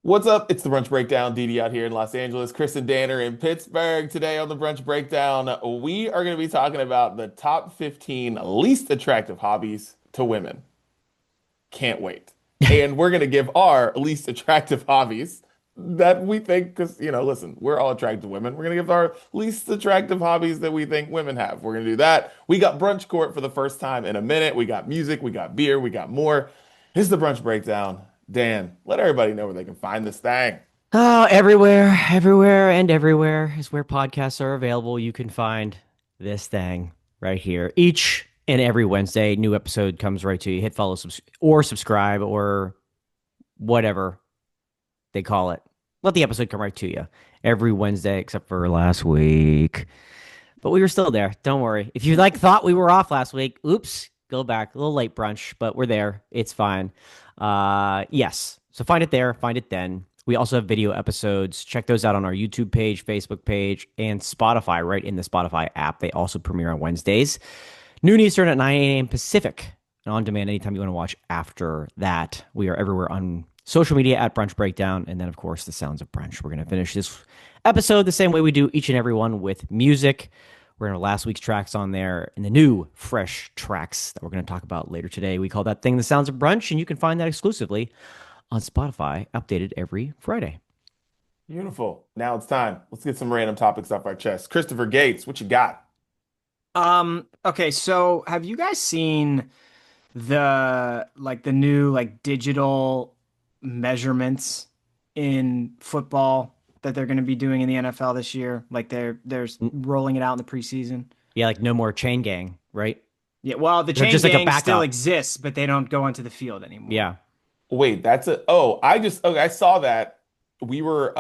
What's up? It's the Brunch Breakdown. Didi out here in Los Angeles. Chris and Dan are in Pittsburgh. Today on the Brunch Breakdown, we are going to be talking about the top 15 least attractive hobbies to women. Can't wait. And we're going to give our least attractive hobbies that we think, because, listen, we're all attractive women. We're going to give our least attractive hobbies that we think women have. We're going to do that. We got Brunch Court for the first time in a minute. We got music, we got beer, we got more. This is the Brunch Breakdown. Dan, let everybody know where they can find this thing. Oh, everywhere is where podcasts are available. You can find this thing right here. Each and every Wednesday, new episode comes right to you. Hit follow or subscribe or whatever they call it. Let the episode come right to you every Wednesday, except for last week. But we were still there. Don't worry. If you thought we were off last week, oops, go back. A little late brunch, but we're there. It's fine. Yes. So find it there. Find it then. We also have video episodes. Check those out on our YouTube page, Facebook page, and Spotify, right in the Spotify app. They also premiere on Wednesdays, noon Eastern at 9 a.m. Pacific, and on demand anytime you want to watch after that. We are everywhere on social media at Brunch Breakdown, and then, of course, the Sounds of Brunch. We're going to finish this episode the same way we do each and every one with music. We're going to have last week's tracks on there and the new, fresh tracks that we're going to talk about later today. We call that thing the Sounds of Brunch, and you can find that exclusively on Spotify, updated every Friday. Beautiful. Now it's time. Let's get some random topics off our chest. Christopher Gates, what you got? Okay, so have you guys seen the new digital measurements in football that they're going to be doing in the NFL this year? Like they're rolling it out in the preseason. Yeah, like no more chain gang, right? Yeah, well, the They're chain just like a gang still backup. exists, but they don't go onto the field anymore. Yeah. Wait, that's a oh, okay, I saw that. We were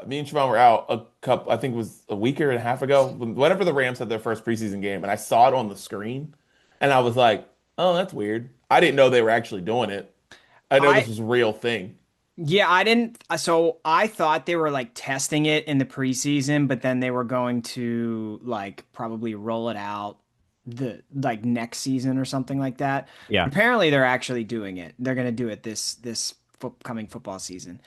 me and Siobhan were out a couple, I think it was a week or a half ago, whenever the Rams had their first preseason game, and I saw it on the screen, and I was like, oh, that's weird. I didn't know they were actually doing it. I know this I was a real thing. Yeah, I didn't. So I thought they were like testing it in the preseason, but then they were going to like probably roll it out the like next season or something like that. Yeah. Apparently, they're actually doing it. They're going to do it this coming football season,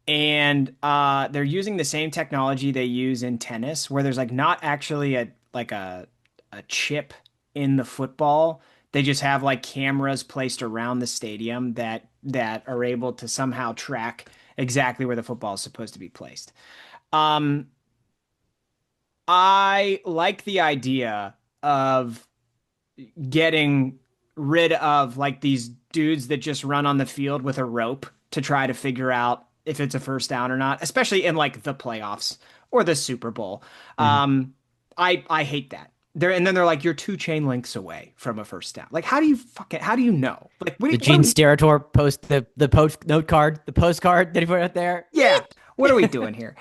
and they're using the same technology they use in tennis, where there's like not actually a chip in the football. They just have like cameras placed around the stadium that are able to somehow track exactly where the football is supposed to be placed. Um, I like the idea of getting rid of like these dudes that just run on the field with a rope to try to figure out if it's a first down or not, especially in like the playoffs or the Super Bowl. Mhm. I hate that. And then they're like, you're two chain links away from a first down. Like, how do you know? Like, The what are Gene we, Steratore post the post note card, the postcard that he put out there. yeah, what are we doing here?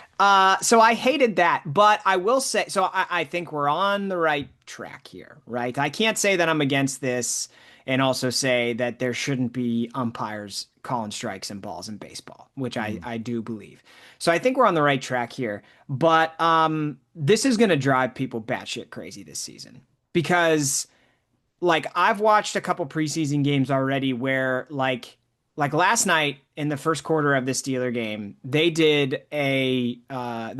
So I hated that, but I will say, so I think we're on the right track here, right? I can't say that I'm against this and also say that there shouldn't be umpires calling strikes and balls in baseball, which I do believe. So I think we're on the right track here, but this is going to drive people batshit crazy this season because like I've watched a couple preseason games already where like last night in the first quarter of the Steeler game, they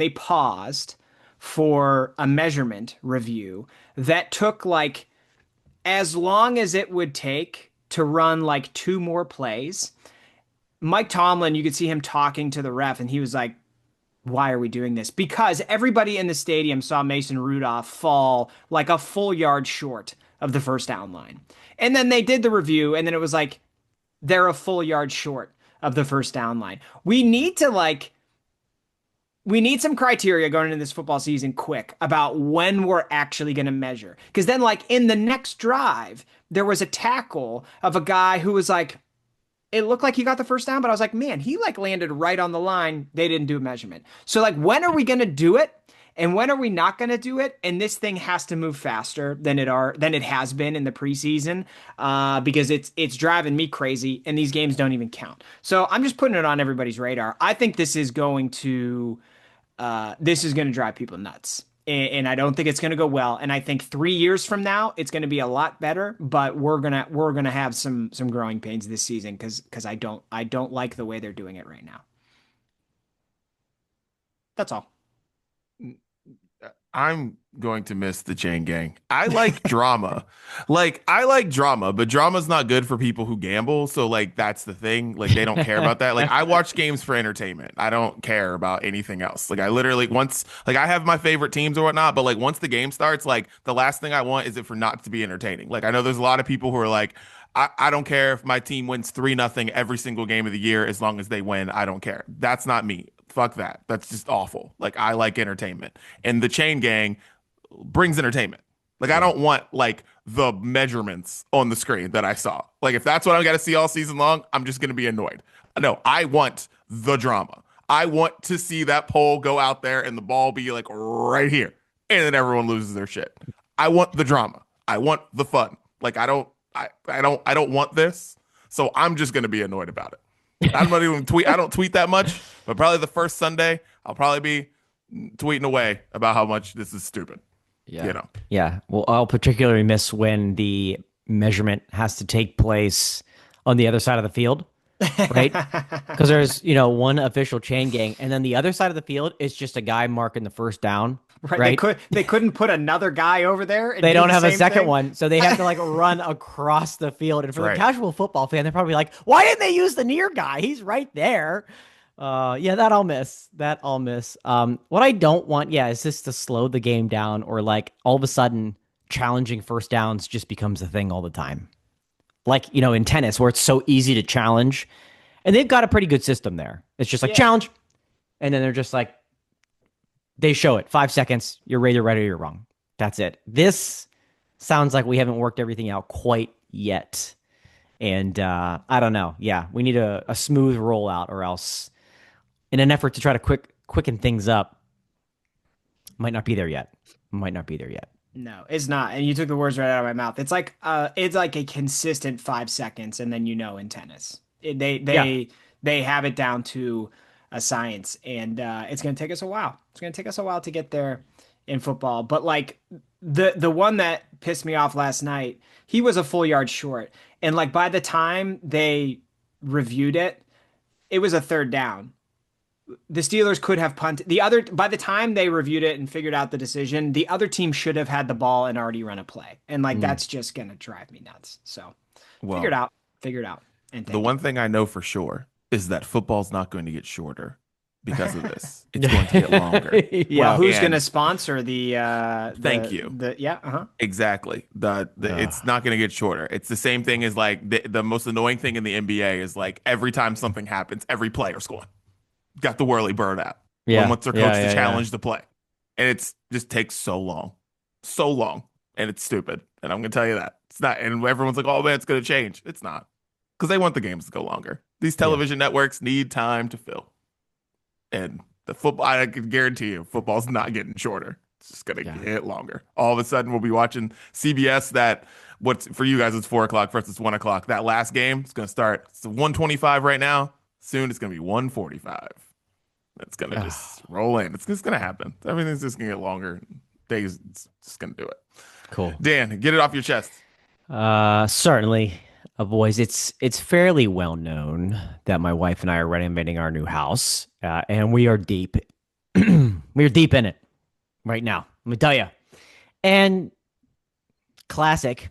paused for a measurement review that took like as long as it would take to run like two more plays. Mike Tomlin, you could see him talking to the ref, and he was like, why are we doing this? Because everybody in the stadium saw Mason Rudolph fall like a full yard short of the first down line. And then they did the review, and then it was like, they're a full yard short of the first down line. We need some criteria going into this football season quick about when we're actually going to measure. Because then, like, in the next drive, there was a tackle of a guy who was like, it looked like he got the first down, but I was like, man, he like landed right on the line. They didn't do a measurement. So, like, when are we going to do it? And when are we not going to do it? And this thing has to move faster than it has been in the preseason, because it's driving me crazy, and these games don't even count. So I'm just putting it on everybody's radar. I think this is going to drive people nuts. And I don't think it's going to go well. And I think 3 years from now, it's going to be a lot better. But we're gonna have some growing pains this season because I don't like the way they're doing it right now. That's all. I'm going to miss the chain gang. I like drama. Like, I like drama, but drama's not good for people who gamble. So, like, that's the thing. Like, they don't care about that. Like, I watch games for entertainment. I don't care about anything else. Like, I literally once, like, I have my favorite teams or whatnot, but like, once the game starts, like, the last thing I want is it for not to be entertaining. Like, I know there's a lot of people who are like, I don't care if my team wins 3-0 every single game of the year as long as they win. I don't care. That's not me. Fuck that. That's just awful. Like, I like entertainment. And the chain gang brings entertainment. Like, I don't want like the measurements on the screen that I saw. Like, if that's what I got to see all season long, I'm just going to be annoyed. No, I want the drama. I want to see that pole go out there and the ball be like right here, and then everyone loses their shit. I want the drama. I want the fun. Like, I don't want this. So I'm just going to be annoyed about it. I'm not even tweet. I don't tweet that much, but probably the first Sunday, I'll probably be tweeting away about how much this is stupid. Yeah. You know? Yeah. Well, I'll particularly miss when the measurement has to take place on the other side of the field, right? Because there's, one official chain gang, and then the other side of the field is just a guy marking the first down. Right. They couldn't put another guy over there. They don't have a second one, so they have to like run across the field. And for the casual football fan, they're probably like, "Why didn't they use the near guy? He's right there." Yeah, that I'll miss. What I don't want, is just to slow the game down, or like all of a sudden challenging first downs just becomes a thing all the time. Like, in tennis where it's so easy to challenge, and they've got a pretty good system there. It's just like challenge, and then they're just like, they show it 5 seconds. You're either right or you're wrong. That's it. This sounds like we haven't worked everything out quite yet. And I don't know. Yeah, we need a smooth rollout, or else in an effort to try to quicken things up, might not be there yet. No, it's not. And you took the words right out of my mouth. It's like a consistent 5 seconds, and then in tennis. They have it down to a science, and it's going to take us a while. It's going to take us a while to get there in football. But like the one that pissed me off last night, he was a full yard short, and like by the time they reviewed it, it was a third down. The Steelers could have punted. By the time they reviewed it and figured out the decision, the other team should have had the ball and already run a play, and like that's just going to drive me nuts. So figure it out. And the one thing I know for sure is that football's not going to get shorter because of this. It's going to get longer. Well, who's going to sponsor the thank you. Exactly. It's not going to get shorter. It's the same thing as like the most annoying thing in the NBA is like every time something happens, every player's going, got the whirly bird out. Yeah. When wants their coach to challenge the play. And it's just takes so long. And it's stupid. And I'm going to tell you that. It's not. And everyone's like, oh man, it's going to change. It's not. Because they want the games to go longer. These television networks need time to fill. And the football, I can guarantee you, football's not getting shorter. It's just going to get longer. All of a sudden, we'll be watching CBS what's for you guys, it's 4 o'clock versus 1 o'clock. That last game, it's going to start, it's 1:25 right now. Soon it's going to be 1:45. It's going to just roll in. It's just going to happen. Everything's just going to get longer. Days, it's just going to do it. Cool. Dan, get it off your chest. Certainly. Boys, it's fairly well known that my wife and I are renovating our new house, and we are deep. We're deep in it right now. Let me tell you. And classic,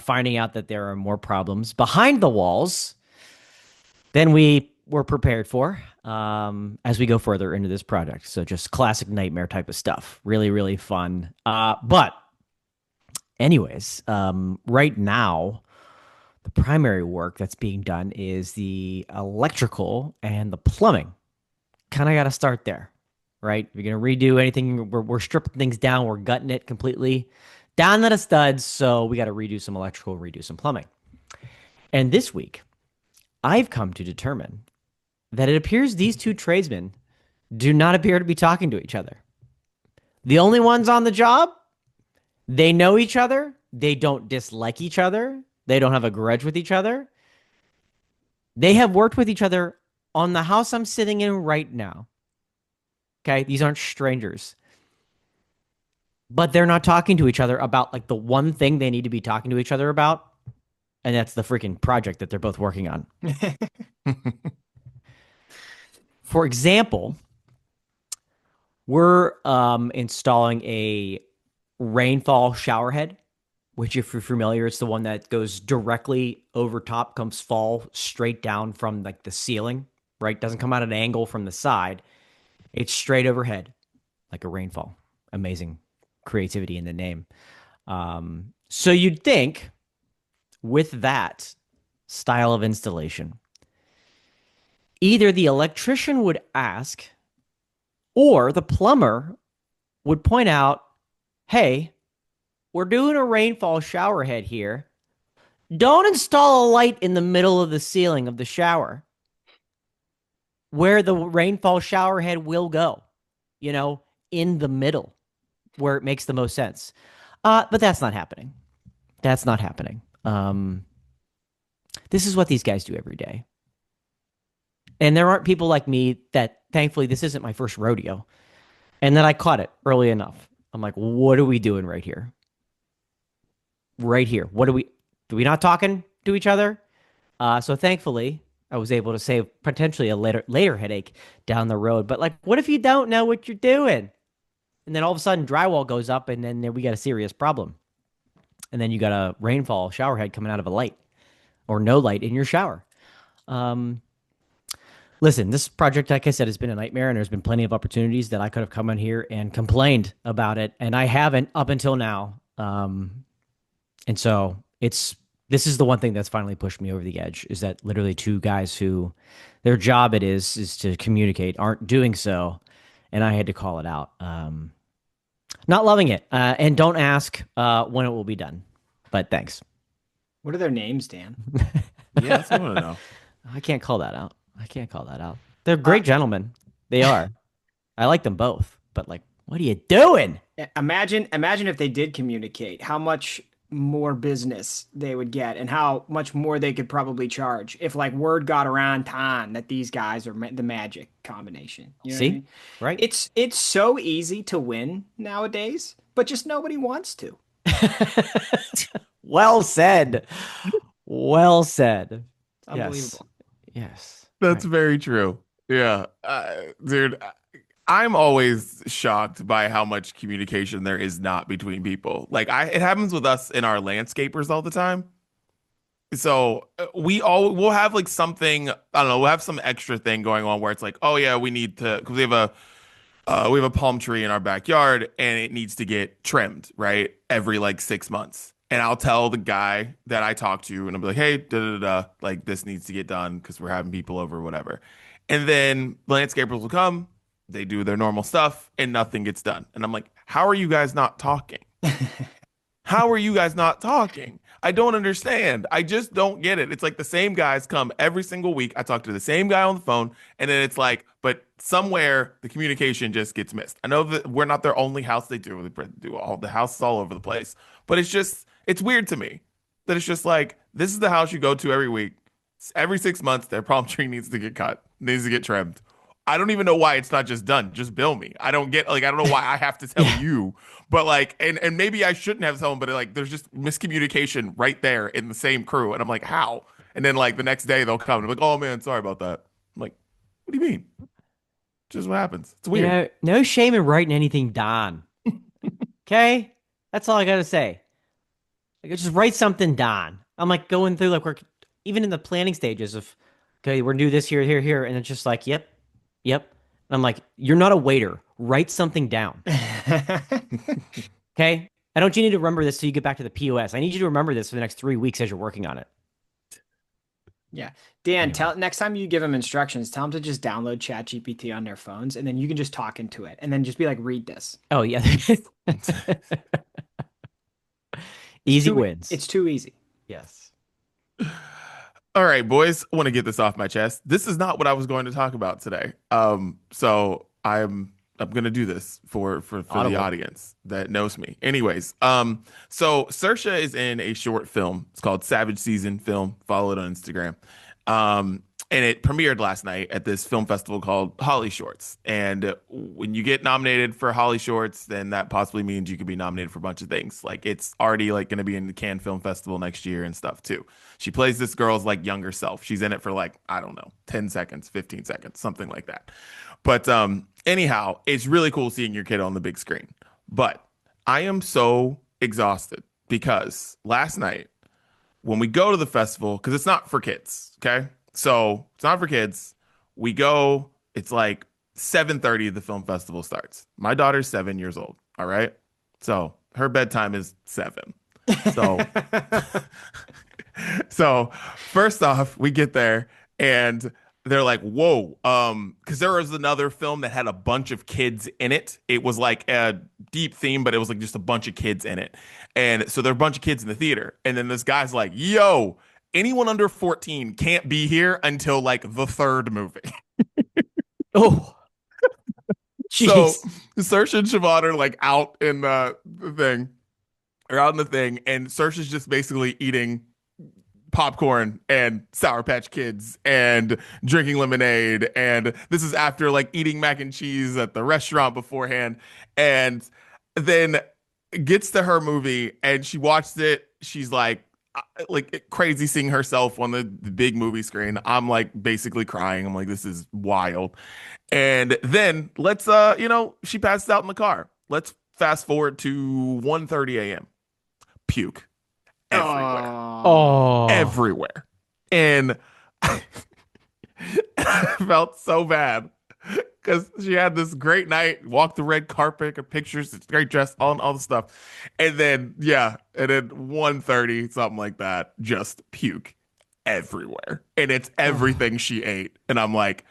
finding out that there are more problems behind the walls than we were prepared for as we go further into this project. So just classic nightmare type of stuff. Really, really fun. But anyways, right now, the primary work that's being done is the electrical and the plumbing. Kind of got to start there, right? If you're going to redo anything, we're stripping things down. We're gutting it completely down to the studs. So we got to redo some electrical, redo some plumbing. And this week, I've come to determine that it appears these two tradesmen do not appear to be talking to each other. The only ones on the job, they know each other. They don't dislike each other. They don't have a grudge with each other. They have worked with each other on the house I'm sitting in right now. Okay, these aren't strangers. But they're not talking to each other about like the one thing they need to be talking to each other about, and that's the freaking project that they're both working on. For example, We're installing a rainfall shower head, which if you're familiar, it's the one that goes directly over top, comes fall straight down from like the ceiling, right? Doesn't come out at an angle from the side. It's straight overhead, like a rainfall. Amazing creativity in the name. So you'd think with that style of installation, either the electrician would ask or the plumber would point out, hey, we're doing a rainfall shower head here. Don't install a light in the middle of the ceiling of the shower where the rainfall shower head will go, in the middle where it makes the most sense. But that's not happening. That's not happening. This is what these guys do every day. And there aren't people like me that, thankfully, this isn't my first rodeo. And then I caught it early enough. I'm like, what are we doing right here? Right here. What are we not talking to each other? So thankfully, I was able to save potentially a later headache down the road. But like, what if you don't know what you're doing? And then all of a sudden drywall goes up and then we got a serious problem. And then you got a rainfall shower head coming out of a light or no light in your shower. Listen, this project, like I said, has been a nightmare, and there's been plenty of opportunities that I could have come in here and complained about it, and I haven't up until now. And so this is the one thing that's finally pushed me over the edge, is that literally two guys who their job it is to communicate aren't doing so, and I had to call it out. Not loving it, and don't ask when it will be done, but thanks. What are their names, Dan? Yeah, that's what I want to know. I can't call that out. They're great gentlemen. They are. I like them both. But like, what are you doing? Imagine if they did communicate, how much more business they would get and how much more they could probably charge if like word got around town that these guys are the magic combination. You know See? what I mean? Right? It's so easy to win nowadays, but just nobody wants to. Well said. Well said. Unbelievable. Yes. That's Right. very true. Yeah. Dude, I'm always shocked by how much communication there is not between people. Like it happens with us in our landscapers all the time. So we'll have like something, I don't know, we'll have some extra thing going on where it's like, oh yeah, we need to, because we have a palm tree in our backyard and it needs to get trimmed, right? Every like 6 months. And I'll tell the guy that I talk to and I'll be like, hey, da da da, like this needs to get done because we're having people over or whatever. And then landscapers will come, they do their normal stuff and nothing gets done. And I'm like, how are you guys not talking? How are you guys not talking? I don't understand. I just don't get it. It's like the same guys come every single week. I talk to the same guy on the phone, and then it's like, but somewhere the communication just gets missed. I know that we're not their only house they do. They do all the houses all over the place, but it's weird to me that it's just like, this is the house you go to every week. Every 6 months, their palm tree needs to get cut, needs to get trimmed. I don't even know why it's not just done. Just bill me. I don't know why I have to tell you, but like, and maybe I shouldn't have someone, but like, there's just miscommunication right there in the same crew. And I'm like, how? And then like the next day they'll come and I'm like, oh man, sorry about that. I'm like, what do you mean? Just what happens. It's weird. No shame in writing anything down. Okay? That's all I got to say. Like, just write something down. I'm like going through, like, we're even in the planning stages of, okay, we're gonna do this here, here, here. And it's just like, yep. And I'm like, you're not a waiter. Write something down. Okay? I don't want you to remember this till you get back to the POS. I need you to remember this for the next 3 weeks as you're working on it. Yeah. Dan, Anyway. next time you give them instructions, tell them to just download ChatGPT on their phones and then you can just talk into it and then just be like, read this. Oh, yeah. Easy wins. It's too easy. Yes. All right, boys, I want to get this off my chest. This is not what I was going to talk about today. So I'm gonna do this for the Audible. audience that knows me. Anyways, so Saoirse is in a short film. It's called Savage Season Film. Follow it on Instagram. and it premiered last night at this film festival called Holly Shorts. And when you get nominated for Holly Shorts, then that possibly means you could be nominated for a bunch of things. Like it's already like going to be in the Cannes Film Festival next year and stuff too. She plays this girl's like younger self. She's in it for like, I don't know, 10 seconds, 15 seconds, something like that. But anyhow, it's really cool seeing your kid on the big screen. But I am so exhausted because last night when we go to the festival, because it's not for kids, okay? So it's not for kids. We go, it's like 7:30 the film festival starts. My daughter's 7 years old, all right? So her bedtime is 7. So so first off, we get there and they're like, whoa, because there was another film that had a bunch of kids in it. It was like a deep theme, but it was like just a bunch of kids in it. And so there are a bunch of kids in the theater. And then this guy's like, yo, anyone under 14 can't be here until like the third movie. Oh, So jeez. Saoirse and Siobhan are like out in the thing, or out in the thing, and Saoirse's just basically eating popcorn and Sour Patch Kids and drinking lemonade. And this is after like eating mac and cheese at the restaurant beforehand. And then gets to her movie and she watched it. She's like crazy seeing herself on the big movie screen. I'm like basically crying. I'm like, this is wild. And then let's she passed out in the car. Let's fast forward to 1:30 a.m. Puke everywhere. Oh, Everywhere. And I felt so bad because she had this great night, walked the red carpet, her pictures, it's great dress, all the stuff. And then, and then 1:30, something like that, just puke everywhere. And it's everything she ate. And I'm like,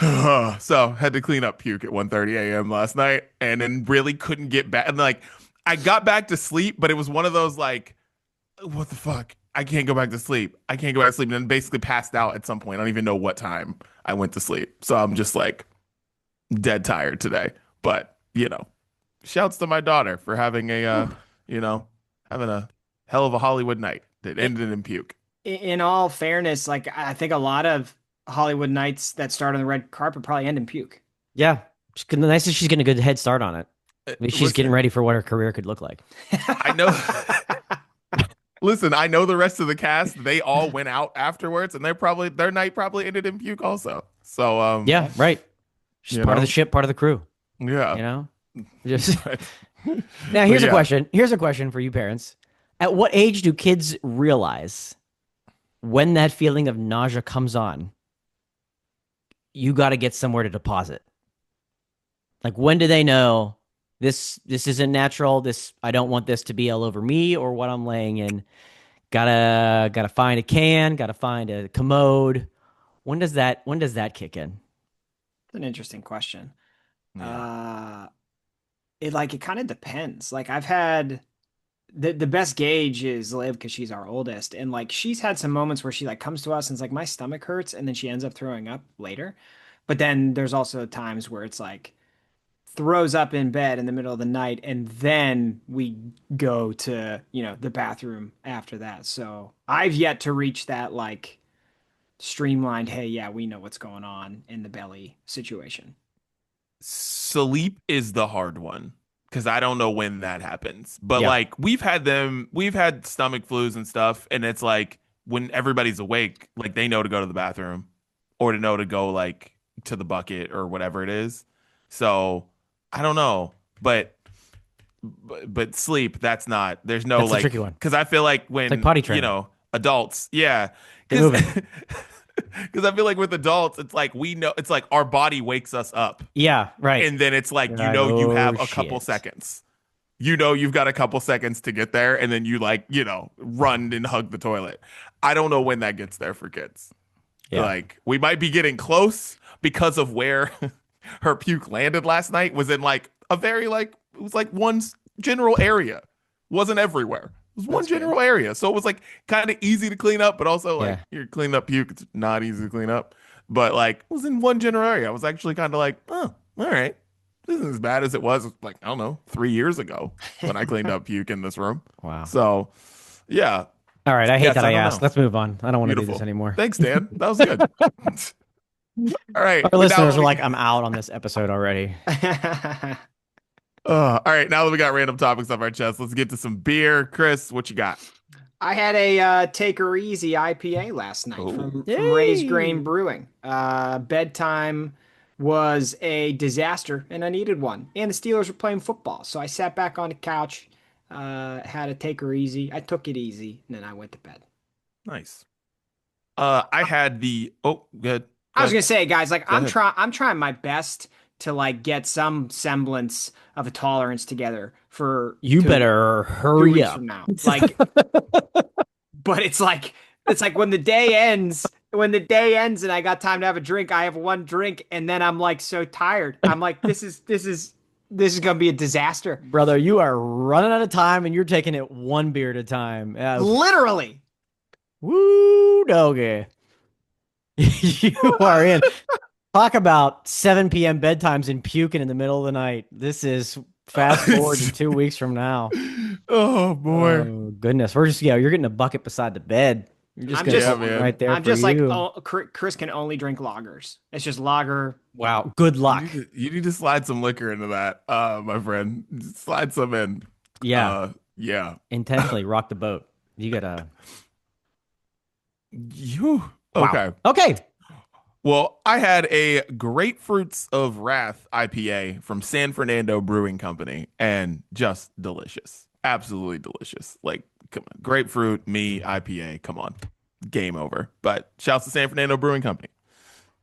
so had to clean up puke at 1:30 a.m. last night and then really couldn't get back. And like, I got back to sleep, but it was one of those like, what the fuck? I can't go back to sleep. I can't go back to sleep. And then basically passed out at some point. I don't even know what time I went to sleep. So I'm just like dead tired today. But, shouts to my daughter for having having a hell of a Hollywood night that ended in puke. In all fairness, like I think a lot of Hollywood nights that start on the red carpet probably end in puke. yeah. The nice is she's getting a good head start on it. At least she's Listen, getting ready for what her career could look like. I know. Listen, I know the rest of the cast. They all went out afterwards, and their night probably ended in puke also. So Yeah, right. She's part of the ship, part of the crew. Yeah. Just now. Here's a question. Here's a question for you parents. At what age do kids realize when that feeling of nausea comes on? You got to get somewhere to deposit. Like, when do they know this isn't natural? I don't want this to be all over me or what I'm laying in. Gotta find a can. Gotta find a commode. When does that kick in? It's an interesting question. Yeah. It kind of depends. Like I've had the best gauge is Liv because she's our oldest, and like she's had some moments where she like comes to us and it's like my stomach hurts, and then she ends up throwing up later. But then there's also times where it's like throws up in bed in the middle of the night, and then we go to the bathroom after that. So I've yet to reach that like streamlined, hey, yeah, we know what's going on in the belly situation. Sleep is the hard one because I don't know when that happens. But Yeah. like we've had stomach flus and stuff, and it's like when everybody's awake, like they know to go to the bathroom or to know to go like to the bucket or whatever it is. So I don't know, but sleep, that's That's a a tricky one. because I feel like when It's like potty training. adults, yeah, Get moving. because I feel like with adults, it's like we know, it's like our body wakes us up, Yeah, right. and then it's like You're you like, have "Oh, a couple shit." seconds. You've got a couple seconds to get there, and then you run and hug the toilet. I don't know when that gets there for kids. Yeah. Like we might be getting close because of where her puke landed last night was in like a very it was like one general area. Wasn't everywhere. It was one general area. So it was like kind of easy to clean up, but also like you're cleaning up puke, it's not easy to clean up. But like it was in one general area. I was actually kind of like, oh, all right. This isn't as bad as it was like, I don't know, 3 years ago when I cleaned up puke in this room. Wow. So yeah. All right, I hate Yes, that I I don't asked. know. Let's move on. I don't want to do this Beautiful. anymore. Thanks, Dan. That was good. All right. Our Now listeners that are we, like, I'm out on this episode already. all right. Now that we got random topics off our chest, let's get to some beer. Chris, what you got? I had a Take Her Easy IPA last night Oh, from Ray's Grain Yay! Brewing. Bedtime was a disaster, and I needed one. And the Steelers were playing football, so I sat back on the couch, had a Take Her Easy. I took it easy, and then I went to bed. nice. I had the. Oh, good. I was gonna say, guys, like Go ahead. I'm trying my best to like get some semblance of a tolerance together for You two- better 2 hurry weeks up. from now. Like, but it's like when the day ends, and I got time to have a drink, I have one drink, and then I'm like so tired. I'm like, this is gonna be a disaster. Brother, you are running out of time and you're taking it one beer at a time. Literally. Woo, doggy. You are in. Talk about 7 p.m. bedtimes and puking in the middle of the night. This is fast forward to 2 weeks from now. Oh boy. Oh, goodness. You're getting a bucket beside the bed. You're just I'm going to just- put one man. right there I'm for just like, you. oh, Chris can only drink lagers. It's just lager. Wow. Good luck. You need to slide some liquor into that, my friend. Slide some in. Yeah. Yeah. Intentionally rock the boat. You got to. You. Wow. Okay. Okay. Well, I had a Grapefruits of Wrath IPA from San Fernando Brewing Company, and just delicious. Absolutely delicious. Like, come on. Grapefruit, me, IPA. Come on. Game over. But shouts to San Fernando Brewing Company.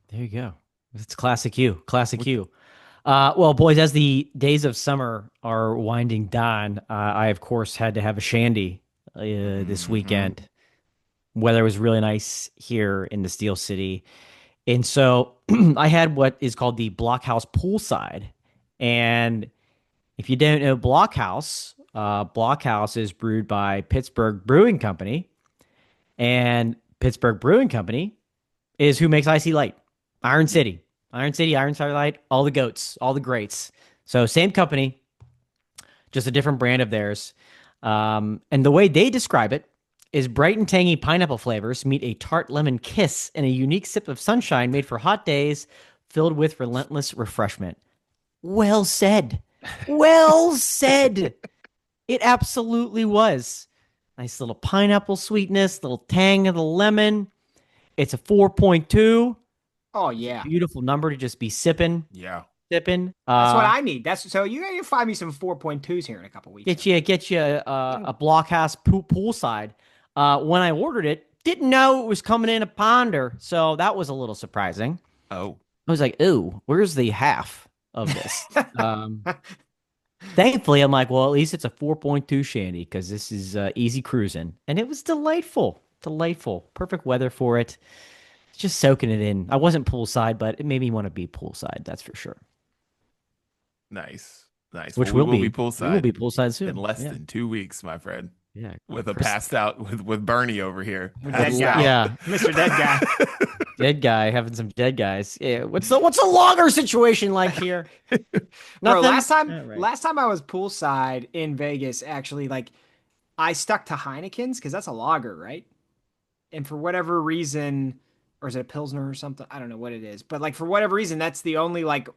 There you go. It's classic you. Classic you. Well, boys, as the days of summer are winding down, I, of course, had to have a shandy this weekend. Weather was really nice here in the Steel City. And so I had what is called the Blockhouse Poolside. And if you don't know Blockhouse, Blockhouse is brewed by Pittsburgh Brewing Company. And Pittsburgh Brewing Company is who makes Icy Light. Iron City, Iron City Light, all the goats, all the greats. So same company, just a different brand of theirs. And the way they describe it is bright and tangy pineapple flavors meet a tart lemon kiss and a unique sip of sunshine made for hot days filled with relentless refreshment. Well said. Well said. It absolutely was. Nice little pineapple sweetness, little tang of the lemon. It's a 4.2. Oh yeah. Beautiful number to just be sipping. Yeah. That's what I need. So you find me some 4.2s here in a couple weeks. Get you a Blockhouse poolside. When I ordered it, didn't know it was coming in a ponder, so that was a little surprising. Oh. I was like, "Ooh, where's the half of this?" Thankfully, I'm like, "Well, at least it's a 4.2 shandy because this is easy cruising," and it was delightful, perfect weather for it. Just soaking it in. I wasn't poolside, but it made me want to be poolside. That's for sure. Nice. Which Well, will we be poolside. We will be poolside soon in less yeah. than 2 weeks, my friend. Yeah, With a passed out with Bernie over here. Dead guy. Yeah, Mr. Dead Guy. dead guy having some dead guys. Yeah, what's the logger situation like here? Bro, Nothing? last time All right. last time I was poolside in Vegas, actually, like I stuck to Heineken's because that's a lager, right? And for whatever reason, or is it a Pilsner or something? I don't know what it is, but like for whatever reason, that's the only like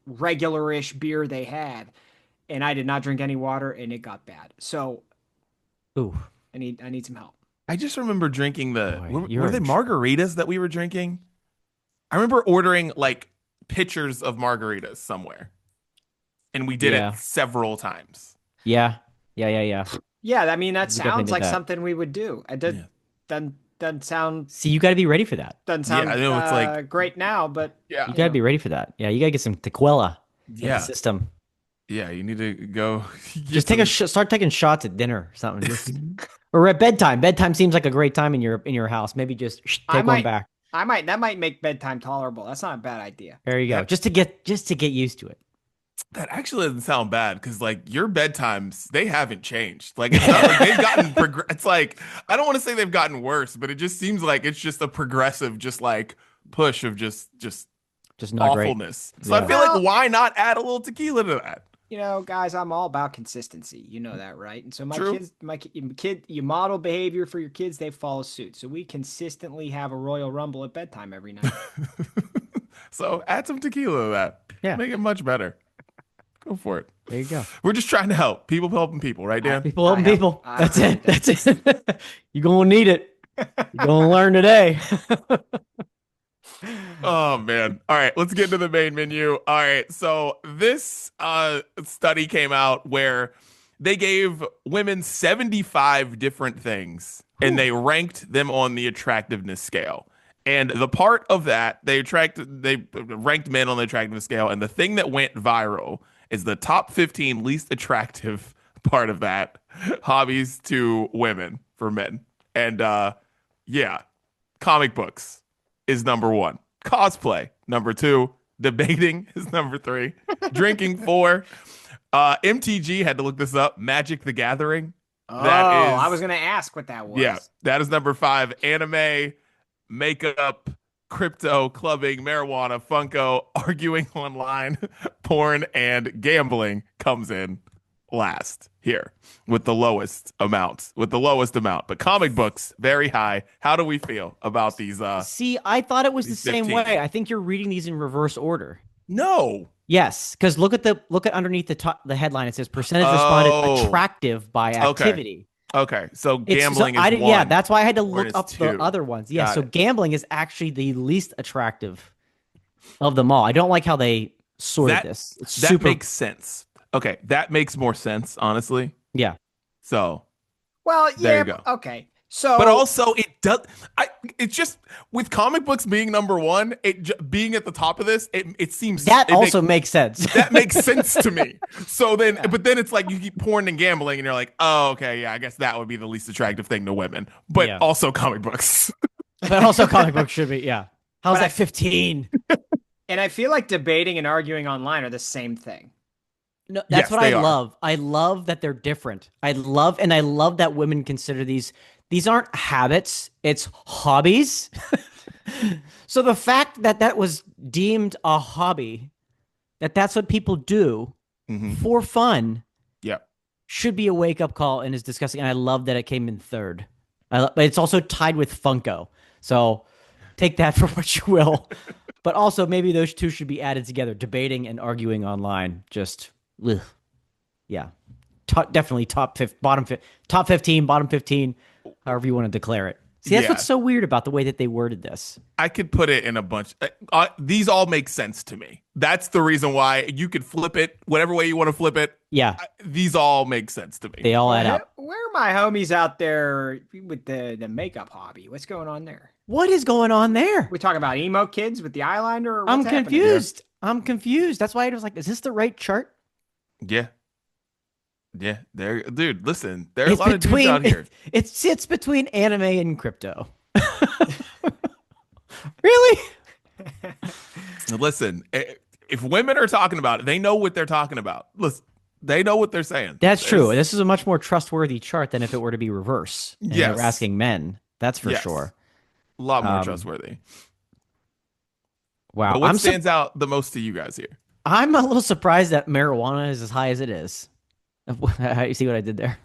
regular-ish beer they had. And I did not drink any water, and it got bad. So Ooh, I need some help. I just remember drinking Boy, were they margaritas that we were drinking? I remember ordering like pitchers of margaritas somewhere. And we did Yeah. it several times. yeah. Yeah, I mean that We definitely sounds did like that. something we would do. It doesn't sound See, you got to be ready for that. I know, it's like- great now, but Yeah. You got to be ready for that. Yeah, you got to get some tequila in Yeah. the system. Yeah, you need to go Just take start taking shots at dinner or something. Just, or at bedtime. Bedtime seems like a great time in your house. Maybe just take I one might- back. that might make bedtime tolerable. That's not a bad idea. There you go. Yep. Just to get used to it. That actually doesn't sound bad because like your bedtimes, they haven't changed. Like it's not like they've gotten it's like I don't want to say they've gotten worse, but it just seems like it's just a progressive, just like push of just Just not great. awfulness. So I Yeah. feel like why not add a little tequila to that? guys, I'm all about consistency. You know that, right? And so my True. kids, you model behavior for your kids, they follow suit. So we consistently have a Royal Rumble at bedtime every night. So add some tequila to that. Yeah. Make it much better. Go for it. There you go. We're just trying to help. People helping people, right, Dan? People helping I have- people. I That's have- it. That's it. You're going to need it. You're going to learn today. Oh man. All right, let's get to the main menu. All right. So this study came out where they gave women 75 different things and they ranked them on the attractiveness scale. And the part of that, they ranked men on the attractiveness scale, and the thing that went viral is the top 15 least attractive part of that hobbies to women for men. And yeah, comic books is number 1. Cosplay, number 2. Debating is number 3. Drinking, 4. MTG had to look this up. Magic the Gathering. I was going to ask what that was. Yeah, that is number 5. Anime, makeup, crypto, clubbing, marijuana, Funko, arguing online, porn, and gambling comes in last here with the lowest amount. But comic books, very high. How do we feel about these? See, I thought it was the these same 15. way. I think you're reading these in reverse order. No. Yes, because look at underneath the headline. It says percentage responded attractive by activity. Okay. So gambling is one. Yeah, that's why I had to Porn look is up 2. the other ones. Yeah, Got so it. gambling is actually the least attractive of them all. I don't like how they sorted this. It's That super. makes sense. Okay, that makes more sense, honestly. Yeah. So, Well, There yeah. you go. Okay. So, but also it does. It's just with comic books being number 1, being at the top of this, it seems That it also makes sense. that makes sense to me. So then, but then it's like you keep porn and gambling, and you're like, oh, okay, yeah, I guess that would be the least attractive thing to women. But Yeah. also comic books. But also comic books should be, yeah. How's But that 15? and I feel like debating and arguing online are the same thing. No, Yes, that's what they I are. love. I love that they're different. I love that women consider these aren't habits, it's hobbies. So the fact that was deemed a hobby, that's what people do Mhm. for fun, Yeah. should be a wake-up call and is disgusting. And I love that it came in third. But it's also tied with Funko. So take that for what you will. But also maybe those two should be added together. Debating and arguing online. Just, ugh. Yeah. Definitely top 15, bottom 15, however you want to declare it. See, that's Yeah. what's so weird about the way that they worded this. I could put it in a bunch. These all make sense to me. That's the reason why you could flip it whatever way you want to flip it. Yeah, These all make sense to me. they all add up. Where are my homies out there with the makeup hobby? What's going on there? What is going on there? We talking about emo kids with the eyeliner? Or I'm what's happening? confused. I'm confused. That's why I was like, is this the right chart? Yeah. Yeah. There, dude. Listen, there are a lot of dudes out here. It sits between anime and crypto. Really? Listen, if women are talking about it, they know what they're talking about. Listen, they know what they're saying. That's true. This is a much more trustworthy chart than if it were to be reverse. And Yes. they're asking men. That's for Yes. sure. A lot more Um, trustworthy. Wow. But what stands out the most to you guys here? I'm a little surprised that marijuana is as high as it is. You see what I did there?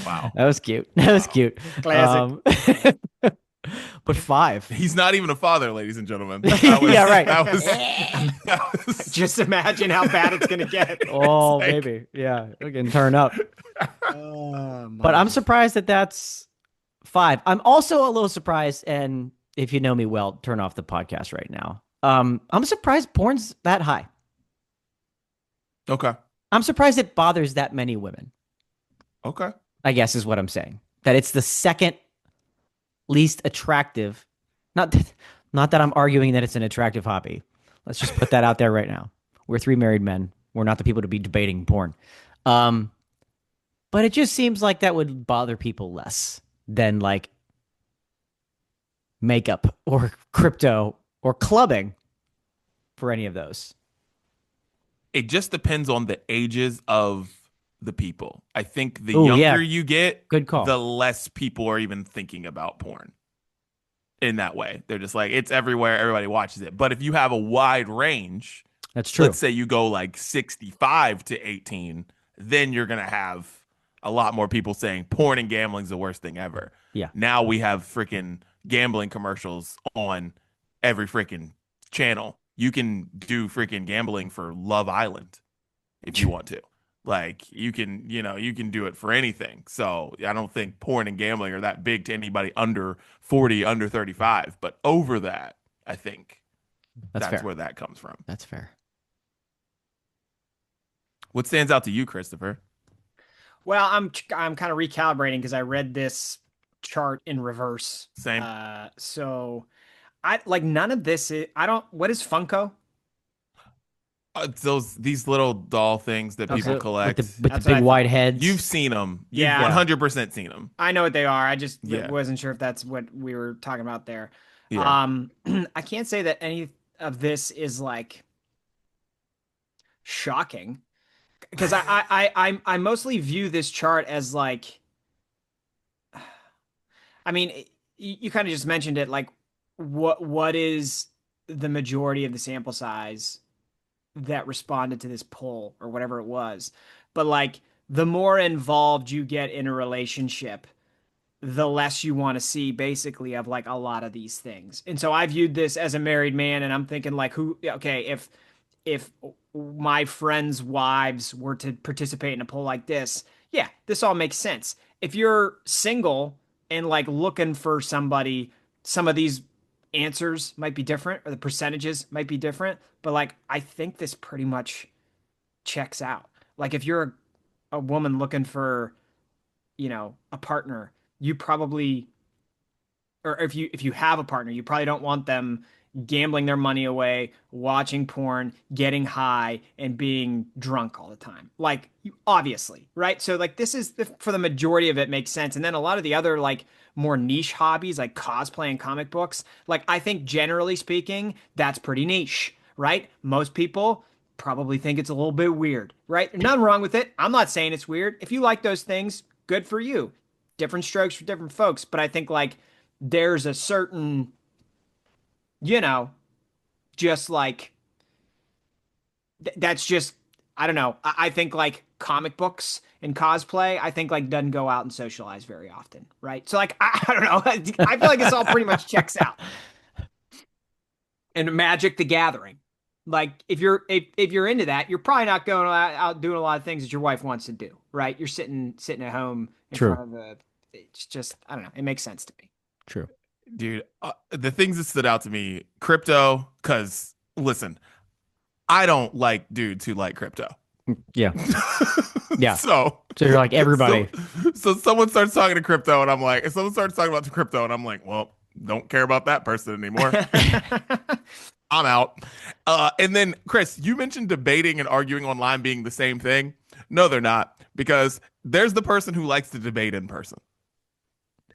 Wow. That was cute. That was cute. Classic. But 5. He's not even a father, ladies and gentlemen. Yeah, right. That was Just imagine how bad it's gonna get. Oh, like- maybe. Yeah, we can turn up. Oh, But I'm surprised that that's 5. I'm also a little surprised, and if you know me well, turn off the podcast right now. I'm surprised porn's that high. okay. I'm surprised it bothers that many women, Okay. I guess is what I'm saying. That it's the second least attractive. Not that I'm arguing that it's an attractive hobby. Let's just put that out there right now. We're 3 married men. We're not the people to be debating porn. But it just seems like that would bother people less than like makeup or crypto or clubbing for any of those. It just depends on the ages of the people. I think the Ooh, younger yeah. you get, Good call. the less people are even thinking about porn in that way. They're just like, it's everywhere. Everybody watches it. But if you have a wide range, That's true. Let's say you go like 65 to 18, then you're going to have a lot more people saying porn and gambling is the worst thing ever. Yeah. Now we have freaking gambling commercials on every freaking channel. You can do freaking gambling for Love Island if you want to. Like you can do it for anything. So I don't think porn and gambling are that big to anybody under 40, under 35, but over that, I think that's fair. where that comes from. That's fair. What stands out to you, Christopher? Well, I'm kind of recalibrating because I read this chart in reverse. Same. So I like none of this. What is Funko? These little doll things that people collect with the big wide heads. You've seen them. You've Yeah. 100% seen them. I know what they are. I just Yeah. wasn't sure if that's what we were talking about there. Yeah. I can't say that any of this is like shocking because I mostly view this chart as like, I mean, you kind of just mentioned it, like what is the majority of the sample size that responded to this poll or whatever it was. But like the more involved you get in a relationship, the less you want to see basically of like a lot of these things. And so I viewed this as a married man and I'm thinking like if my friends' wives were to participate in a poll like this, yeah, this all makes sense. If you're single and like looking for somebody, some of these answers might be different or the percentages might be different, but like I think this pretty much checks out. Like if you're a woman looking for, a partner, you probably, or if you have a partner, you probably don't want them gambling their money away, watching porn, getting high, and being drunk all the time. Like, obviously, right? So, like, this is, for the majority of it, makes sense. And then a lot of the other, like, more niche hobbies, like cosplay and comic books, like, I think, generally speaking, that's pretty niche, right? Most people probably think it's a little bit weird, right? Nothing wrong with it. I'm not saying it's weird. If you like those things, good for you. Different strokes for different folks. But I think, like, there's a certain, just like, that's just, I don't know. I think like comic books and cosplay, I think like doesn't go out and socialize very often, right? So like, I don't know. I feel like this all pretty much checks out. And Magic the Gathering. Like if you're into that, you're probably not going out doing a lot of things that your wife wants to do, right? You're sitting at home in True. front of it's just, I don't know. It makes sense to me. True. Dude, the things that stood out to me, crypto, because listen, I don't like dudes who like crypto. Yeah. Yeah. So you're like everybody. So someone starts talking to crypto and I'm like, if someone starts talking about the crypto and I'm like, well, don't care about that person anymore. I'm out. And then Chris, you mentioned debating and arguing online being the same thing. No, they're not, because there's the person who likes to debate in person.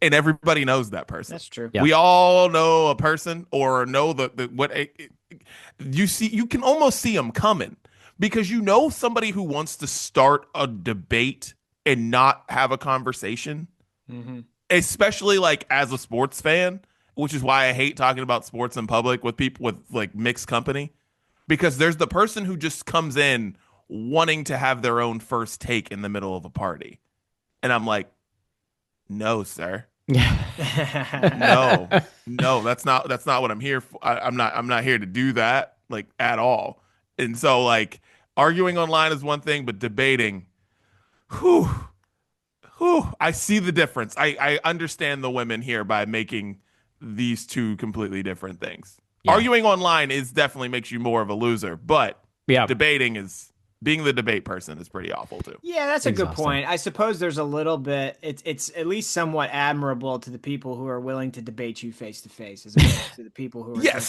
And everybody knows that person. That's true. Yeah. We all know a person or know you can almost see them coming, because somebody who wants to start a debate and not have a conversation, especially like as a sports fan, which is why I hate talking about sports in public with people with like mixed company, because there's the person who just comes in wanting to have their own first take in the middle of a party. And I'm like, no, sir. No, that's not what I'm here for. I'm not here to do that, like, at all. And so like arguing online is one thing, but debating, I see the difference. I understand the women here by making these two completely different things. Yeah. Arguing online definitely makes you more of a loser, but debating being the debate person is pretty awful too. Yeah, that's a good point. I suppose there's a little bit, it's at least somewhat admirable to the people who are willing to debate you face to face as opposed to the people who are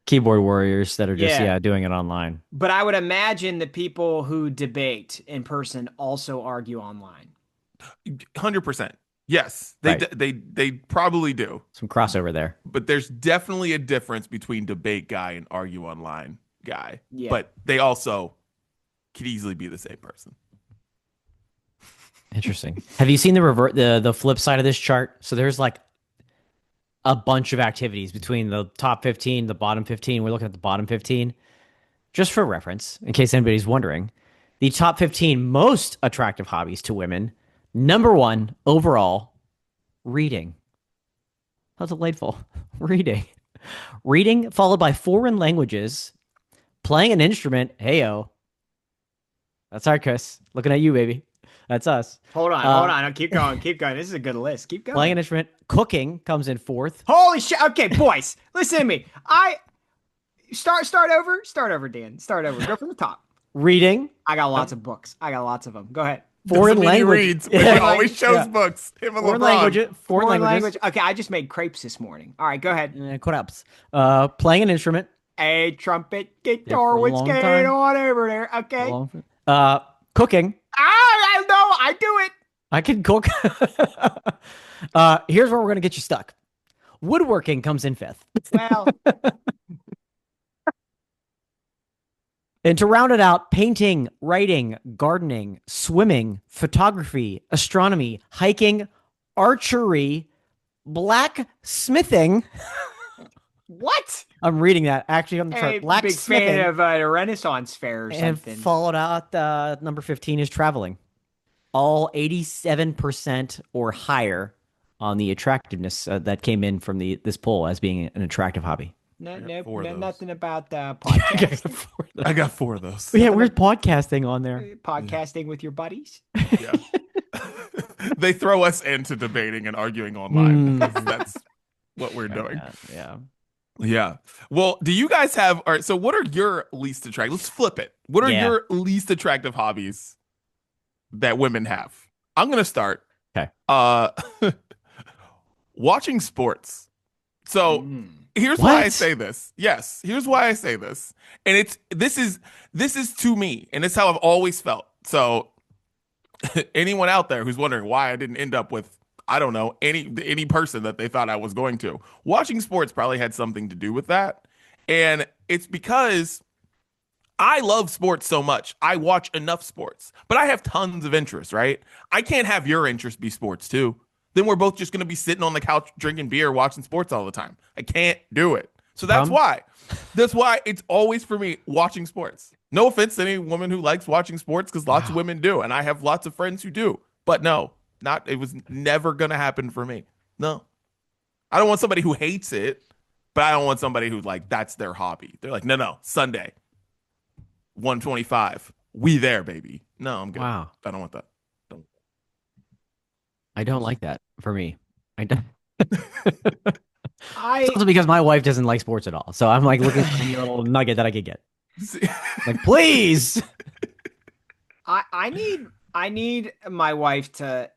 keyboard warriors that are just doing it online. But I would imagine the people who debate in person also argue online. 100%. Yes, they probably do. Some crossover there. But there's definitely a difference between debate guy and argue online guy. Yeah. But they also could easily be the same person. Interesting. Have you seen the flip side of this chart? So there's like a bunch of activities between the top 15, the bottom 15. We're looking at the bottom 15. just for reference, in case anybody's wondering, the top 15 most attractive hobbies to women. Number 1 overall, reading. How delightful. Reading. Reading, followed by foreign languages, playing an instrument. Heyo. That's our Chris. Looking at you, baby. That's us. Hold on. Keep going. This is a good list. Keep going. Playing an instrument. Cooking comes in 4th. Holy shit. Okay, boys, listen to me. Start over, Dan. Start over. Go from the top. Reading. I got lots of books. I got lots of them. Go ahead. Foreign language. He reads, but he always shows books. Him and Foreign LeBron. language. Okay, I just made crepes this morning. All right, go ahead. Crepes. Playing an instrument. A trumpet, for guitar, a what's long going time. on over there? Okay. Cooking. I know. I do it. I can cook. Here's where we're gonna get you stuck. Woodworking comes in 5th. Well, And to round it out, painting, writing, gardening, swimming, photography, astronomy, hiking, archery, blacksmithing. what? I'm reading that actually on the Hey, chart. big Blacksmithing. fan of a Renaissance fair or And something. followed out, number 15 is traveling. All 87% or higher on the attractiveness that came in from this poll as being an attractive hobby. Nothing about podcast. I got 4 of those. Yeah, where's podcasting on there? Podcasting with your buddies. Yeah. They throw us into debating and arguing online. That's what we're doing. Yeah. Yeah. Well, do you guys have, all right, so what are your least attractive, let's flip it. What are your least attractive hobbies that women have? I'm going to start. Okay. Watching sports. So here's why I say this. Yes, here's why I say this. And this is to me, and it's how I've always felt. So anyone out there who's wondering why I didn't end up with, I don't know, any person that they thought I was going to, watching sports probably had something to do with that. And it's because I love sports so much. I watch enough sports, but I have tons of interests, right? I can't have your interest be sports too. Then we're both just going to be sitting on the couch drinking beer, watching sports all the time. I can't do it. So that's why. That's why it's always for me watching sports. No offense to any woman who likes watching sports, because lots of women do. And I have lots of friends who do. But no, it was never going to happen for me. No. I don't want somebody who hates it, but I don't want somebody who's like, that's their hobby. They're like, no, Sunday, 125. We there, baby. No, I'm good. Wow. I don't want that. I don't like that for me. I don't. I It's also because my wife doesn't like sports at all. So I'm like looking for any little nugget that I could get. Like, please. I need my wife to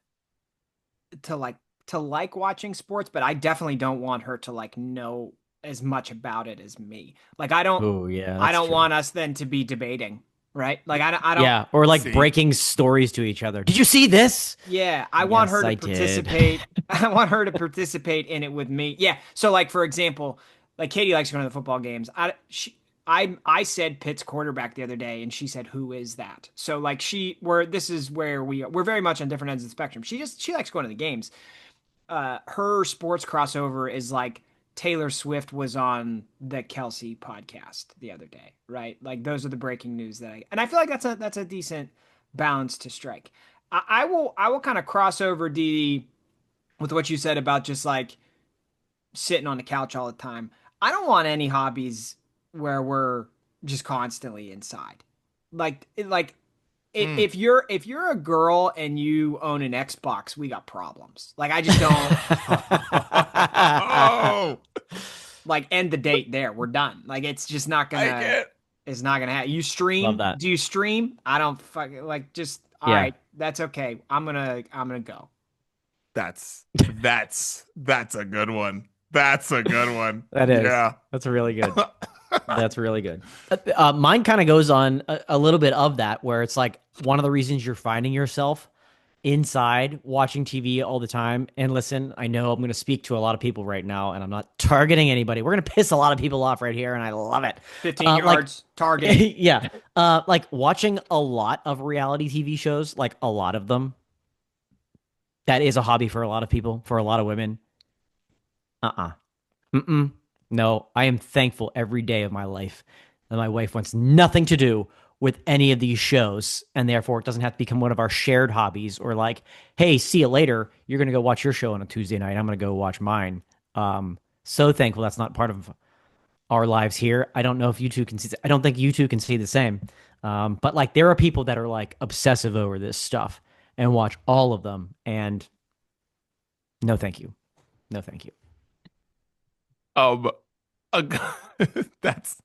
like watching sports, but I definitely don't want her to like know as much about it as me. Like I don't Oh yeah. I don't true. want us then to be debating, right? Like I don't Yeah, or like See. breaking stories to each other. Did you see this? Yeah, I want Yes, her to I did. participate. I want her to participate in it with me. Yeah. So like for example, like Katie likes going to the football games. I said Pitt's quarterback the other day, and she said, "Who is that?" So like this is where we're very much on different ends of the spectrum. She likes going to the games. Her sports crossover is like Taylor Swift was on the Kelsey podcast the other day, right? Like those are the breaking news and I feel like that's a decent balance to strike. I will kind of cross over Dee with what you said about just like sitting on the couch all the time. I don't want any hobbies where we're just constantly inside. If you're a girl and you own an Xbox, we got problems. Like I just don't Oh, like end the date there. We're done. Like it's just not I gonna. get. It's not gonna happen. You stream? Love that. Do you stream? I don't fucking like. Just all Yeah. right. That's okay. I'm gonna go. That's a good one. That's a good one. That is. Yeah. That's really good. That's really good. Mine kind of goes on a little bit of that, where it's like one of the reasons you're finding yourself inside watching TV all the time. And listen, I know I'm going to speak to a lot of people right now, and I'm not targeting anybody. We're going to piss a lot of people off right here, and I love it. 15 like- yards target. Yeah. Like watching a lot of reality TV shows, like a lot of them. That is a hobby for a lot of people, for a lot of women. Mm-mm. No, I am thankful every day of my life and my wife wants nothing to do with any of these shows, and therefore it doesn't have to become one of our shared hobbies, or like, hey, see you later. You're gonna go watch your show on a Tuesday night. I'm gonna go watch mine. So thankful that's not part of our lives here. I don't know if you two can see. I don't think you two can see the same. But like, there are people that are like obsessive over this stuff and watch all of them. And no, thank you. No, thank you. Um, a g- that's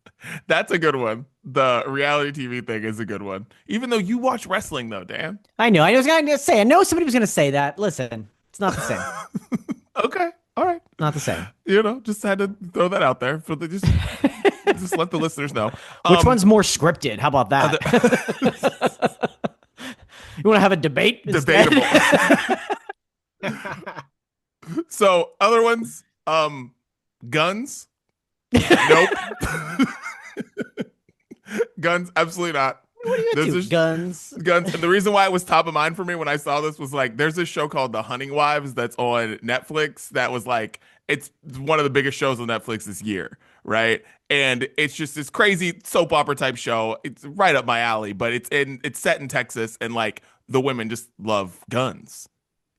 that's a good one. The reality TV thing is a good one. Even though you watch wrestling, though, Dan. I know. I was going to say. I know somebody was going to say that. Listen, it's not the same. Okay, all right. Not the same. Just had to throw that out there for the just let the listeners know. Which one's more scripted? How about that? You want to have a debate? Debatable. So other ones, guns. Nope. Guns, absolutely not. What are you There's into? this- Guns. Guns. And the reason why it was top of mind for me when I saw this was like, there's this show called The Hunting Wives that's on Netflix that was like, it's one of the biggest shows on Netflix this year, right? And it's just this crazy soap opera type show. It's right up my alley, but it's set in Texas, and like the women just love guns.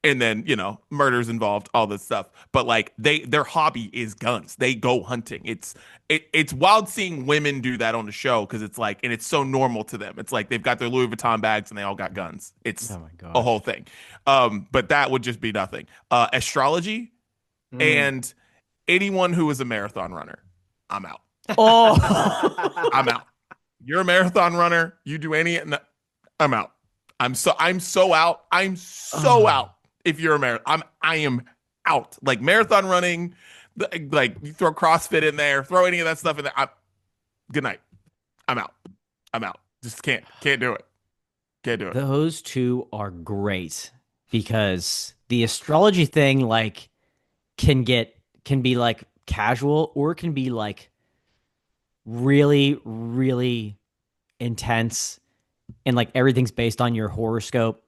And then, murders involved, all this stuff. But like their hobby is guns. They go hunting. It's wild seeing women do that on the show, because it's like, and it's so normal to them. It's like they've got their Louis Vuitton bags and they all got guns. It's Oh my god. a whole thing. But that would just be nothing. Astrology and anyone who is a marathon runner, I'm out. Oh. I'm out. You're a marathon runner. You do any, no, I'm out. I'm so out. I'm so out. If you're a marathon, I am out. Like marathon running, like you throw CrossFit in there, throw any of that stuff in there. Good night. I'm out. I'm out. Just can't do it. Can't do it. Those two are great, because the astrology thing like can be like casual, or can be like really, really intense, and like everything's based on your horoscope.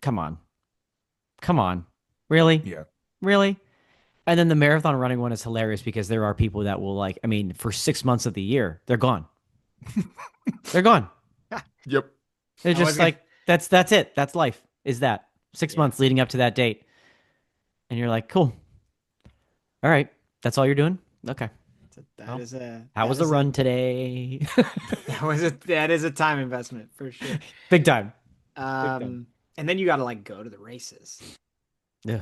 Come on. Really? Yeah. Really? And then the marathon running one is hilarious, because there are people that will like, I mean, for 6 months of the year, they're gone. They're gone. Yep. They're just like, that's it. That's life. Is that 6 months leading up to that date. And you're like, cool. All right. That's all you're doing? Okay. How was the run today? That is a time investment for sure. Big time. And then you got to like go to the races. Yeah.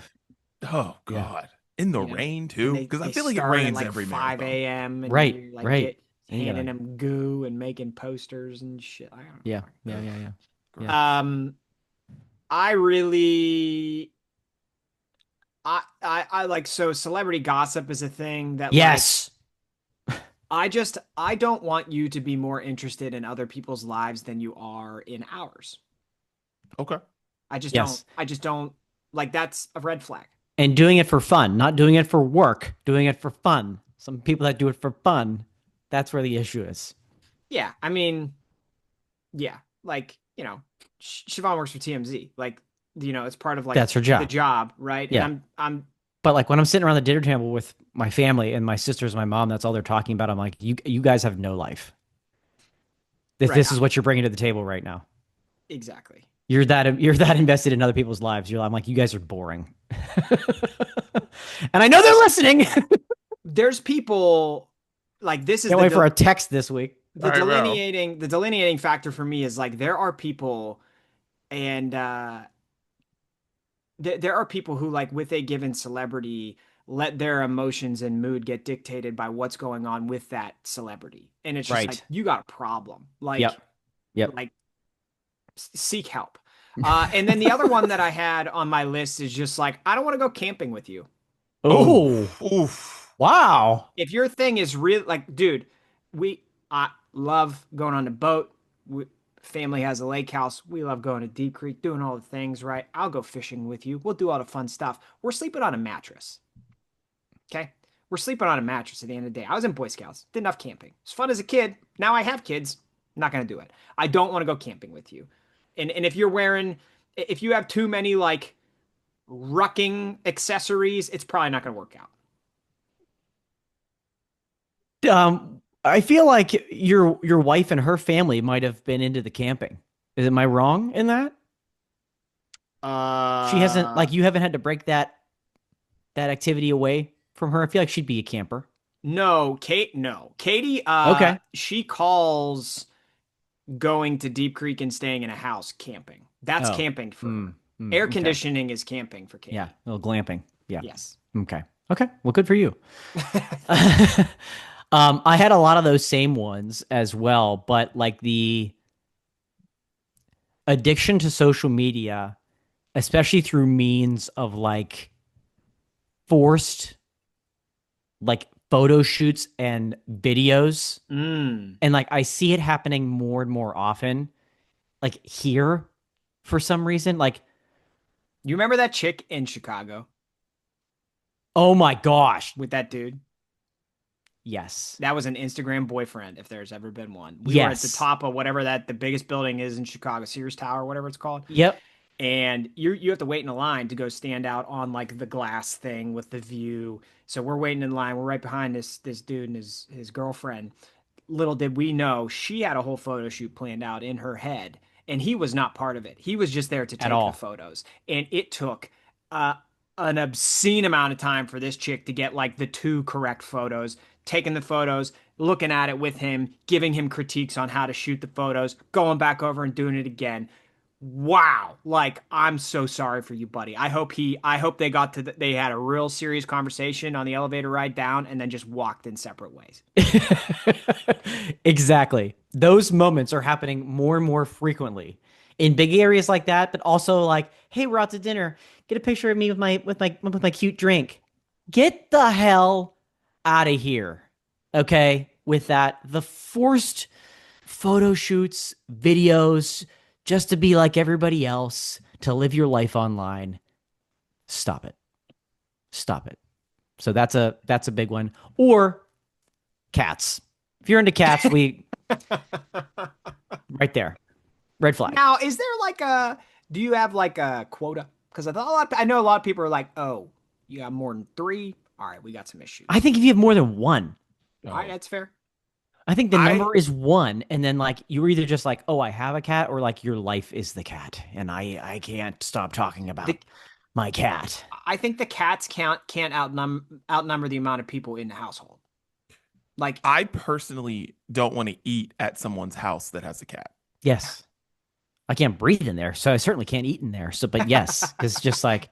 Oh God. In the rain too, because I feel like it start at, rains like, every 5 marathon. a.m. and Right, you're, like, right. handing them goo and making posters and shit. I don't know. Yeah. I really, I like, so celebrity gossip is a thing that Yes. I don't want you to be more interested in other people's lives than you are in ours. Okay. I just Yes. don't like, that's a red flag. And doing it for fun, not doing it for work, doing it for fun. Some people that do it for fun, that's where the issue is. Yeah. I mean, yeah, like, Siobhan works for TMZ. Like, it's part of like That's her job. the job, right? Yeah. And I'm But like when I'm sitting around the dinner table with my family and my sisters and my mom, that's all they're talking about. I'm like, you guys have no life. Right. This is what you're bringing to the table right now. exactly. You're that invested in other people's lives. I'm like, you guys are boring. And I know they're listening. There's people like, this is Can't wait for a text this week. the I know. delineating factor for me is like, there are people, and there are people who, like, with a given celebrity, let their emotions and mood get dictated by what's going on with that celebrity, and it's just Right. like, you got a problem. Like, Yep. like, seek help. And then the other one that I had on my list is just like, I don't want to go camping with you. Oh, Oof. wow. If your thing is real, like, dude, I love going on the boat. Family has a lake house. We love going to Deep Creek, doing all the things, right? I'll go fishing with you. We'll do all the fun stuff. We're sleeping on a mattress. Okay? We're sleeping on a mattress at the end of the day. I was in Boy Scouts. Did enough camping. It's fun as a kid. Now I have kids. I'm not going to do it. I don't want to go camping with you. And if if you have too many, like, rucking accessories, it's probably not going to work out. I feel like your wife and her family might have been into the camping. Am I wrong in that? She hasn't Uh, like you haven't had to break that activity away from her. I feel like she'd be a camper. no, Kate, no. Katie, Okay. she calls going to Deep Creek and staying in a house camping. That's Oh. camping for her. Mm, Air okay. conditioning is camping for Yeah. Katie. A little glamping. Yeah. Yes. Okay. Okay. Well, good for you. I had a lot of those same ones as well, but like the addiction to social media, especially through means of like forced like photo shoots and videos. Mm. And like I see it happening more and more often, like here for some reason. Like, You remember that chick in Chicago oh my gosh. with that dude? Yes. That was an Instagram boyfriend, if there's ever been one. We were at the Yes. top of whatever that the biggest building is in Chicago, Sears Tower, whatever it's called. Yep. And you have to wait in a line to go stand out on like the glass thing with the view. So we're waiting in line. We're right behind this dude and his girlfriend. Little did we know she had a whole photo shoot planned out in her head, and he was not part of it. He was just there to At take the all. photos, and it took uh, an obscene amount of time for this chick to get like the two correct photos, taking the photos, looking at it with him, giving him critiques on how to shoot the photos, going back over and doing it again. Wow. Like, I'm so sorry for you, buddy. I hope they got to they had a real serious conversation on the elevator ride down and then just walked in separate ways. Exactly. Those moments are happening more and more frequently in big areas like that, but also like, hey, we're out to dinner. Get a picture of me with my cute drink. Get the hell out of here. Okay? With that, the forced photo shoots, videos, just to be like everybody else, to live your life online. Stop it. Stop it. So that's a big one. Or cats. If you're into cats, we right there. Red flag. Now, is there like a do you have like a quota? Because I know a lot of people are like, oh, you got more than three. All right, we got some issues. I think if you have more than one, All right, Oh. that's fair. I think the I number is one, and then like you're either just like, oh, I have a cat, or like your life is the cat, and I can't stop talking about The, my cat. I think the cats can't outnumber the amount of people in the household. Like, I personally don't want to eat at someone's house that has a cat. Yes, I can't breathe in there, so I certainly can't eat in there. So, but yes, because it's just like,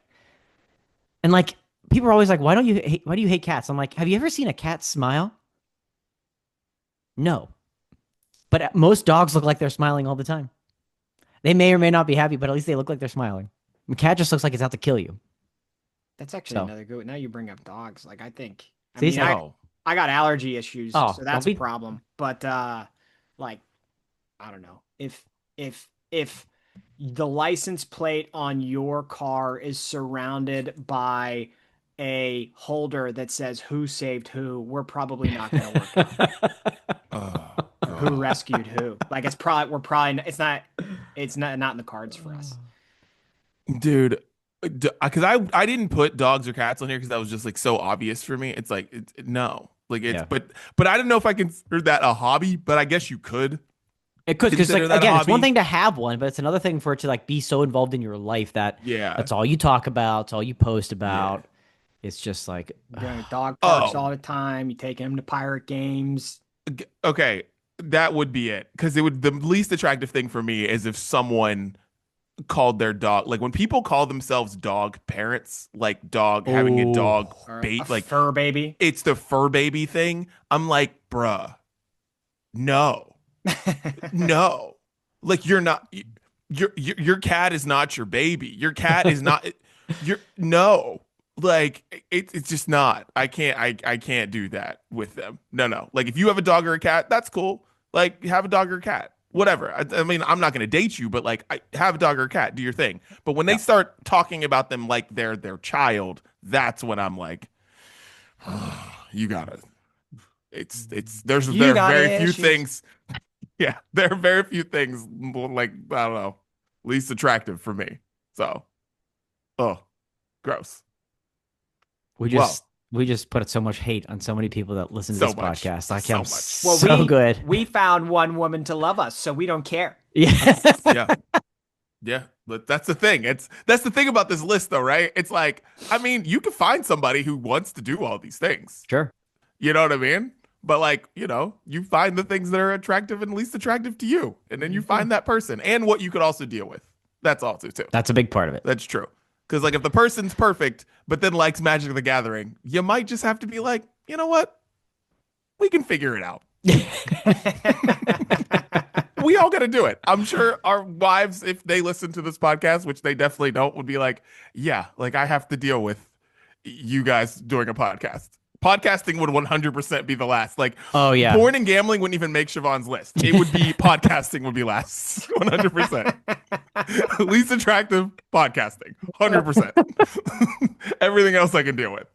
and like people are always like, why do you hate cats? I'm like, have you ever seen a cat smile? No, but most dogs look like they're smiling all the time. They may or may not be happy, but at least they look like they're smiling. A cat just looks like it's out to kill you. that's actually So, another good. Now you bring up dogs. Like, I see, mean, so, No. I got allergy issues, oh, so don't that's a be. problem. But like, I don't know. If the license plate on your car is surrounded by a holder that says who saved who, we're probably not going to work out. Oh Or who God. rescued who. Like it's not in the cards for us. Dude, because I didn't put dogs or cats on here because that was just like so obvious for me. It's like no, like it's Yeah. but I don't know if I consider that a hobby, but I guess you could It could, because like consider that a again, it's one hobby. thing to have one, but it's another thing for it to like be so involved in your life that Yeah. that's all you talk about, it's all you post Yeah. about. It's just like, You're going to dog parks Oh, all the time. You take them to pirate games. okay. That would be it. Because it would the least attractive thing for me is if someone called their dog like when people call themselves dog parents, like dog having a dog oh, Or a bait, like fur baby. it's the fur baby thing. I'm like, bruh, no. No, like you're not. Your cat is not your baby. Your cat is not. You're no. Like it's just not. I can't do that with them. No. Like if you have a dog or a cat, that's cool. Like have a dog or a cat, whatever. I mean, I'm not gonna date you, but like I have a dog or a cat. Do your thing. But when they yeah. start talking about them like they're their child, that's when I'm like, you gotta. You There are got very few issues. things. Yeah, there are very few things like I don't know, least attractive for me. So, oh, gross. we Well, just We just put so much hate on so many people that listen to So this much. podcast. Like, So I'm much. so good. We found one woman to love us, so we don't care. Yeah. Yeah. Yeah. But that's the thing. That's the thing about this list though, right? It's like, I mean, you can find somebody who wants to do all these things. Sure. You know what I mean? But like, you find the things that are attractive and least attractive to you. And then you find that person and what you could also deal with. That's also too. That's a big part of it. That's true. Because like if the person's perfect, but then likes Magic the Gathering, you might just have to be like, you know what? We can figure it out. We all got to do it. I'm sure our wives, if they listen to this podcast, which they definitely don't, would be like, yeah, like I have to deal with you guys doing a podcast. Podcasting would 100% be the last. Like, Oh, yeah. porn and gambling wouldn't even make Siobhan's list. It would be podcasting would be last. 100%. Least attractive, podcasting. 100%. Everything else I can deal with.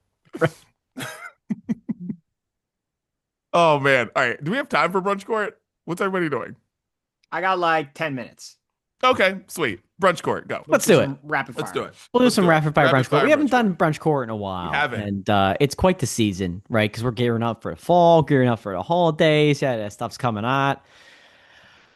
Oh, man. All right. Do we have time for Brunch Court? What's everybody doing? I got like 10 minutes. Okay, sweet. Brunch Court, go. Let's do it. Rapid fire. Let's do it. We'll do Let's some do it. rapid fire brunch court. We haven't Brunch Court. done brunch court in a while. We haven't. And it's quite the season, right? Because we're gearing up for the fall, gearing up for the holidays. Yeah, that stuff's coming out.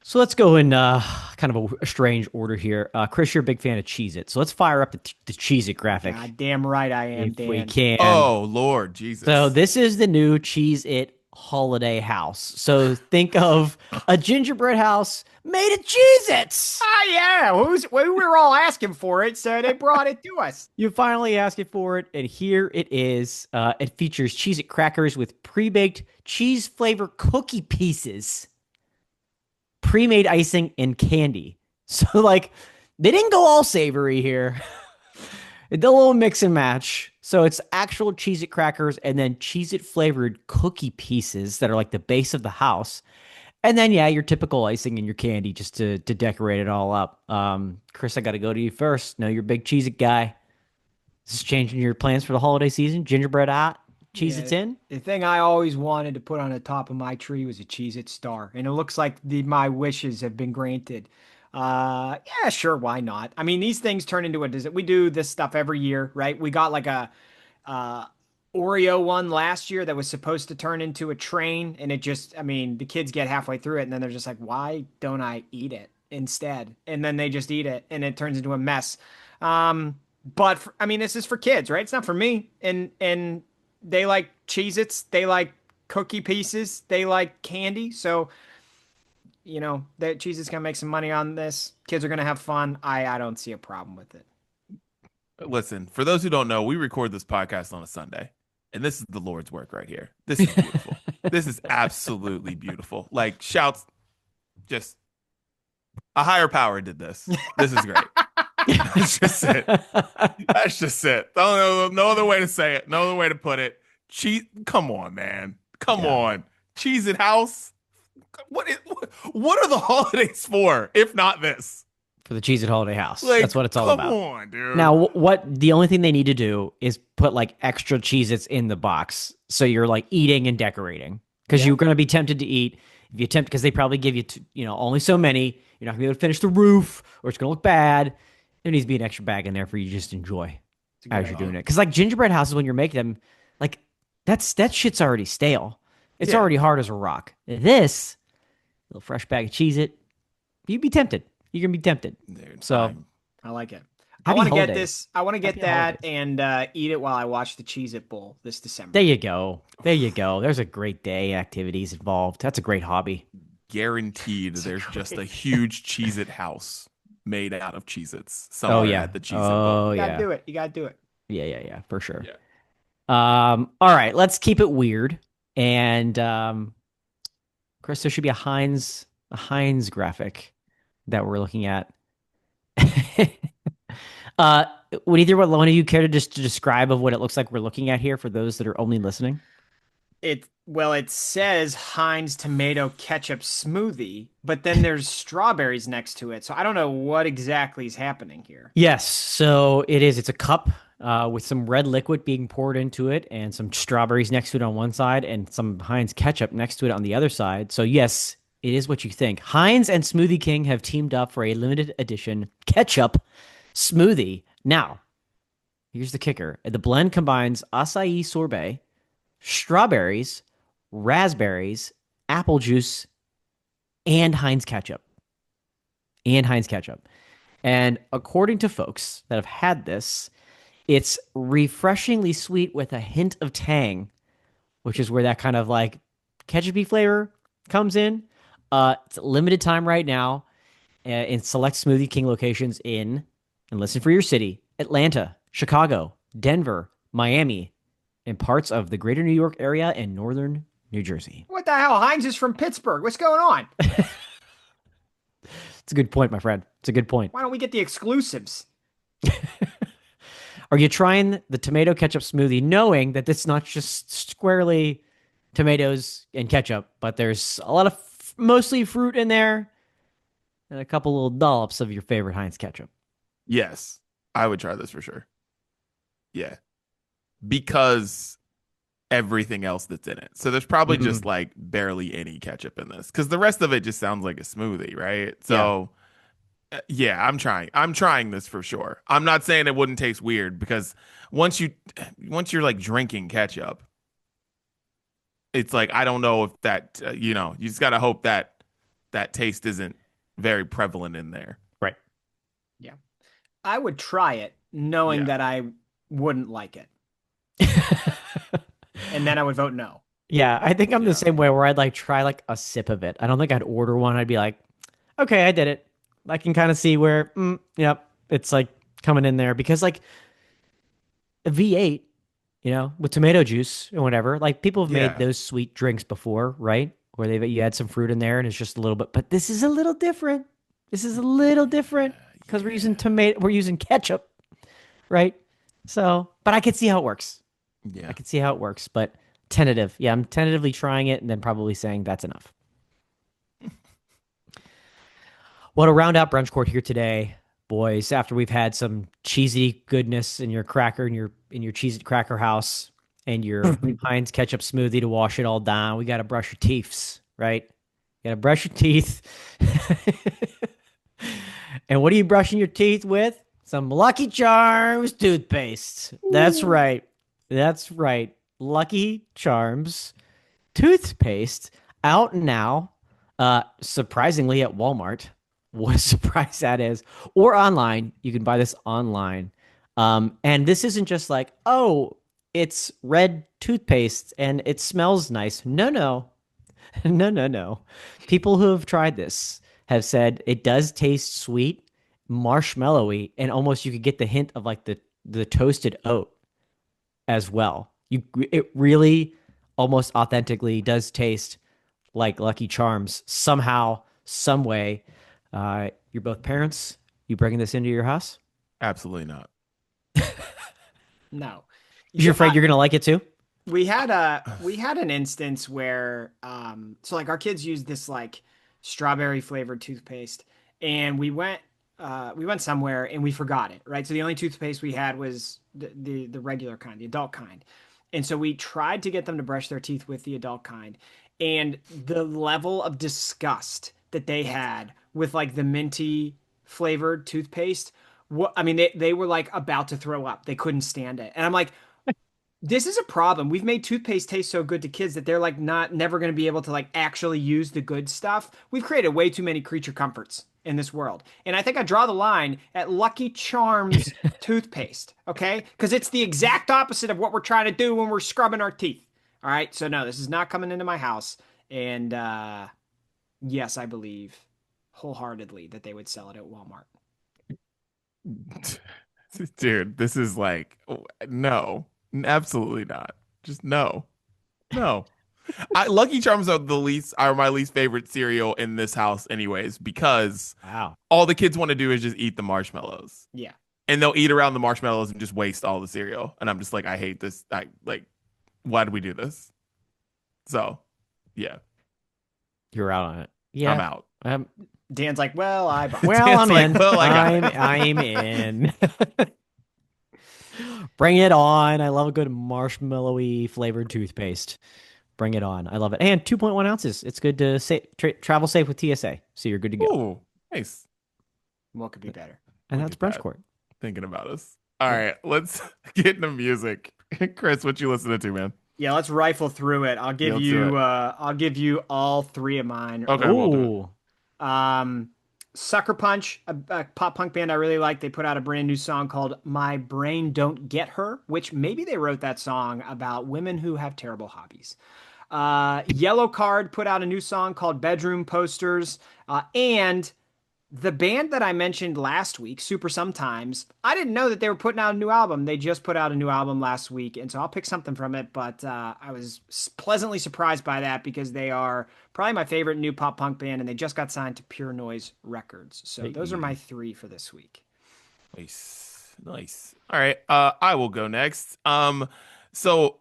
So let's go in kind of a strange order here. Chris, you're a big fan of Cheez-It. So let's fire up the Cheez-It graphic. God damn right I am, if Dan. we can. Oh, Lord Jesus. So this is the new Cheez-It Holiday House. So think of a gingerbread house made of Cheez-Its. Oh, yeah. We were all asking for it, so they brought it to us. You finally asked it for it, and here it is. It features Cheez-It crackers with pre-baked cheese flavor cookie pieces, pre-made icing, and candy. So, like, they didn't go all savory here. They did a little mix and match. So it's actual Cheez-It crackers and then Cheez-It flavored cookie pieces that are like the base of the house. And then, yeah, your typical icing and your candy just to decorate it all up. Chris, I got to go to you first. No, you're a big Cheez-It guy. Is this changing your plans for the holiday season? Gingerbread out, Cheez-Its in? The thing I always wanted to put on the top of my tree was a Cheez-It star, and it looks like my wishes have been granted. Yeah, sure, why not? I mean, these things turn into we do this stuff every year, right? We got like a Oreo one last year that was supposed to turn into a train, and it just, I mean, the kids get halfway through it and then they're just like, why don't I eat it instead? And then they just eat it and it turns into a mess. But I mean, this is for kids, right? It's not for me. And they like Cheez-Its, they like cookie pieces, they like candy. So, that Cheez-Its gonna make some money on this. Kids are gonna have fun. I don't see a problem with it. Listen, for those who don't know, we record this podcast on a Sunday, and this is the Lord's work right here. This is beautiful. This is absolutely beautiful. Like, shouts, just a higher power did this. This is great. That's just it. That's just it. No other way to say it. No other way to put it. Come on, man. Come on. Cheez-It house. What are the holidays for, if not this? For the Cheez-It Holiday House. Like, that's what it's all about. Come on, dude. Now, the only thing they need to do is put like extra Cheez-Its in the box. So you're like eating and decorating because you're going to be tempted to eat. If you attempt, because they probably give you, only so many, you're not gonna be able to finish the roof or it's going to look bad. There needs to be an extra bag in there for you to just enjoy as you're doing it. Because like gingerbread houses, when you're making them, like that shit's already stale. It's already hard as a rock. This little fresh bag of Cheez-It, you'd be tempted. You're gonna be tempted. Dude, so I like it. I Happy want to get holidays. this. I want to get Happy that holidays. and eat it while I watch the Cheez-It Bowl this December. there you go. There you go. There's a great day, activities involved. That's a great hobby. Guaranteed there's just a huge Cheez-It house made out of Cheez-Its somewhere at the Cheez-It Bowl. You gotta yeah. do it. You gotta do it. Yeah, for sure. Yeah. All right, let's keep it weird. And Chris, there should be a Heinz graphic that we're looking at. Would either one of you care to just to describe of what it looks like we're looking at here for those that are only listening? It says Heinz tomato ketchup smoothie, but then there's strawberries next to it. So I don't know what exactly is happening here. Yes, so it's a cup with some red liquid being poured into it and some strawberries next to it on one side and some Heinz ketchup next to it on the other side. So yes, it is what you think. Heinz and Smoothie King have teamed up for a limited edition ketchup smoothie. Now, Here's the kicker. The blend combines acai sorbet, strawberries, raspberries, apple juice, and Heinz ketchup. And Heinz ketchup. And according to folks that have had this, it's refreshingly sweet with a hint of tang, which is where that kind of like ketchupy flavor comes in. It's limited time right now in select Smoothie King locations and listen for your city, Atlanta, Chicago, Denver, Miami, and parts of the greater New York area and northern New Jersey. What the hell? Heinz is from Pittsburgh. What's going on? It's a good point, my friend. It's a good point. Why don't we get the exclusives? Are you trying the tomato ketchup smoothie knowing that it's not just squarely tomatoes and ketchup, but there's a lot of mostly fruit in there and a couple little dollops of your favorite Heinz ketchup? Yes, I would try this for sure. Yeah. Because everything else that's in it. So there's probably just like barely any ketchup in this because the rest of it just sounds like a smoothie, right? So yeah, I'm trying this for sure. I'm not saying it wouldn't taste weird because once you're like drinking ketchup, it's like I don't know if that you just got to hope that that taste isn't very prevalent in there. Right. Yeah. I would try it knowing Yeah. that I wouldn't like it. And then I would vote no. Yeah, I think I'm Yeah. the same way where I'd like try like a sip of it. I don't think I'd order one. I'd be like, okay, I did it. I can kind of see where, yep, it's like coming in there because like a V8, with tomato juice and whatever, like people have Yeah. made those sweet drinks before, right? Where you add some fruit in there and it's just a little bit, but this is a little different. This is a little different because we're using ketchup, right? So, but I could see how it works. Yeah. I can see how it works, but tentative. Yeah, I'm tentatively trying it and then probably saying that's enough. Well, to round out Brunch Court here today, boys, after we've had some cheesy goodness in your cracker, in your Cheez-It cracker house, and your Heinz ketchup smoothie to wash it all down, we got to brush your teeths, right? You got to brush your teeth. And what are you brushing your teeth with? Some Lucky Charms toothpaste. That's right. That's right. Lucky Charms toothpaste out now, surprisingly at Walmart. What a surprise that is. Or online. You can buy this online. And this isn't just like, oh, it's red toothpaste and it smells nice. No, no. No, no, no. People who have tried this have said it does taste sweet, marshmallowy, and almost you could get the hint of like the toasted oat as well. It really almost authentically does taste like Lucky Charms somehow, some way. You're both parents. You bringing this into your house? Absolutely not. No. You're afraid you're gonna like it too? We had an instance where so like our kids used this like strawberry flavored toothpaste and we went somewhere and we forgot it, right? So the only toothpaste we had was the regular kind, the adult kind. And so we tried to get them to brush their teeth with the adult kind. And the level of disgust that they had with like the minty flavored toothpaste, I mean, they were like about to throw up. They couldn't stand it. And I'm like, this is a problem. We've made toothpaste taste so good to kids that they're like never going to be able to like actually use the good stuff. We've created way too many creature comforts in this world. And I think I draw the line at Lucky Charms toothpaste, okay? Because it's the exact opposite of what we're trying to do when we're scrubbing our teeth. All right? So no, this is not coming into my house. And yes, I believe wholeheartedly that they would sell it at Walmart. Dude, this is like no, absolutely not. Just no. No. Lucky Charms are my least favorite cereal in this house anyways because Wow. all the kids want to do is just eat the marshmallows. Yeah. And they'll eat around the marshmallows and just waste all the cereal. And I'm just like, I hate this. Why do we do this? So, yeah. You're out on it. Yeah. I'm out. Dan's like, well, I bought it. Well, Dan's I'm like, in. well, I got it. I'm in. Bring it on. I love a good marshmallowy flavored toothpaste. Bring it on. I love it. And 2.1 ounces. It's good to travel safe with TSA. So you're good to go. Ooh, nice. What could be better? And Look that's at Brunch that. Court. Thinking about us. All right, let's get into music. Chris, what you listening to, man? Yeah, let's rifle through it. Yeah, let's do it. I'll give you all three of mine Okay, we'll do it. Ooh. Um, Sucker Punch, a pop punk band I really like. They put out a brand new song called My Brain Don't Get Her, which maybe they wrote that song about women who have terrible hobbies. Yellow Card put out a new song called Bedroom Posters. And the band that I mentioned last week, Super Sometimes, I didn't know that they were putting out a new album. They just put out a new album last week, and so I'll pick something from it. But I was pleasantly surprised by that because they are probably my favorite new pop punk band, and they just got signed to Pure Noise Records. So those are my three for this week. Nice, nice. All right, I will go next. So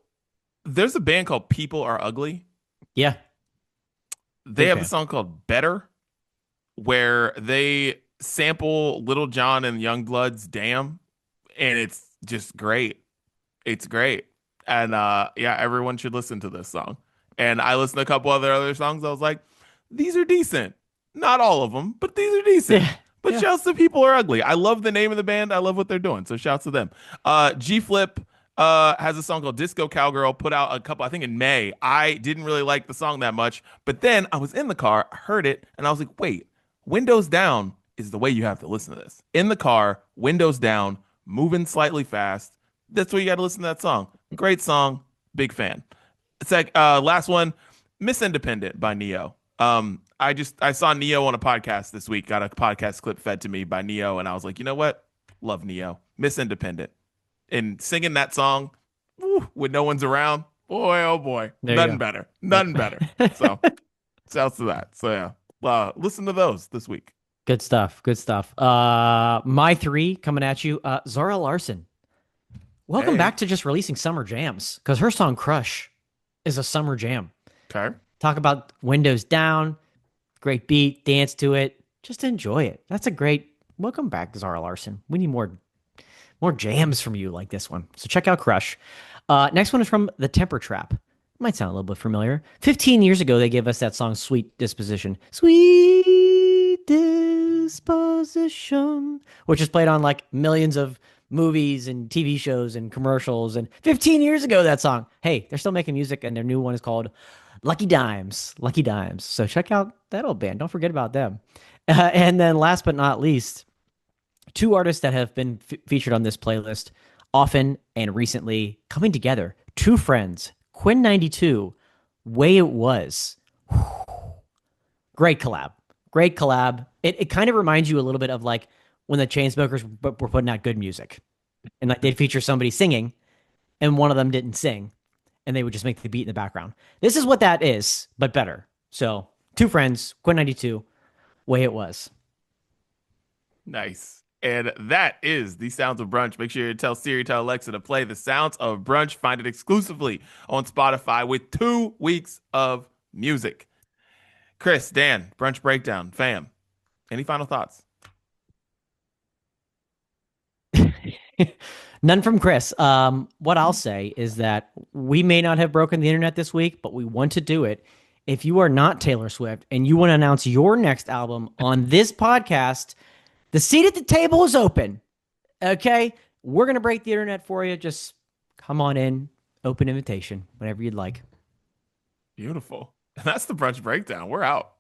there's a band called People Are Ugly. Yeah. They have a fan. song called Better, where they sample Little John and Youngblood's Damn, and it's just great. It's great. And yeah, everyone should listen to this song. And I listened to a couple other songs. I was like, these are decent. Not all of them, but these are decent. Yeah. But Yeah. shouts to People Are Ugly. I love the name of the band. I love what they're doing. So shouts to them. G Flip has a song called Disco Cowgirl, put out a couple, I think in May. I didn't really like the song that much, but then I was in the car, heard it, and I was like, wait, windows down is the way you have to listen to this. In the car, windows down, moving slightly fast. That's where you got to listen to that song. Great song. Big fan. It's like last one, Miss Independent by Neo. I saw Neo on a podcast this week, got a podcast clip fed to me by Neo, and I was like, you know what? Love Neo. Miss Independent. And singing that song when no one's around, boy, oh boy. Nothing better. Nothing better. So shouts to that. So yeah. Listen to those this week. Good stuff. Good stuff. My three coming at you. Zara Larson. Welcome Hey. back to just releasing summer jams because her song Crush is a summer jam. Okay. Talk about windows down, great beat, dance to it, just enjoy it. That's a great welcome back, Zara Larson. We need more jams from you like this one. So check out Crush. Next one is from The Temper Trap. Might sound a little bit familiar. 15 years ago, they gave us that song Sweet Disposition. Sweet Disposition, which is played on like millions of movies and TV shows and commercials. And 15 years ago, that song. Hey, they're still making music, and their new one is called Lucky Dimes. Lucky Dimes. So check out that old band. Don't forget about them. And then last but not least, two artists that have been featured on this playlist often and recently coming together. Two friends, Quinn 92, Way It Was. Great collab. Great collab. It kind of reminds you a little bit of like when the Chainsmokers were putting out good music. And like they'd feature somebody singing and one of them didn't sing and they would just make the beat in the background. This is what that is, but better. So two friends, Quinn 92, Way It Was. Nice. And that is the Sounds of Brunch. Make sure you tell Siri, tell Alexa to play the Sounds of Brunch. Find it exclusively on Spotify with 2 weeks of music. Chris, Dan, Brunch Breakdown, fam. Any final thoughts? None from Chris. What I'll say is that we may not have broken the internet this week, but we want to do it. If you are not Taylor Swift and you want to announce your next album on this podcast, the seat at the table is open. Okay? We're going to break the internet for you. Just come on in. Open invitation, whatever you'd like. Beautiful. And that's the Brunch Breakdown. We're out.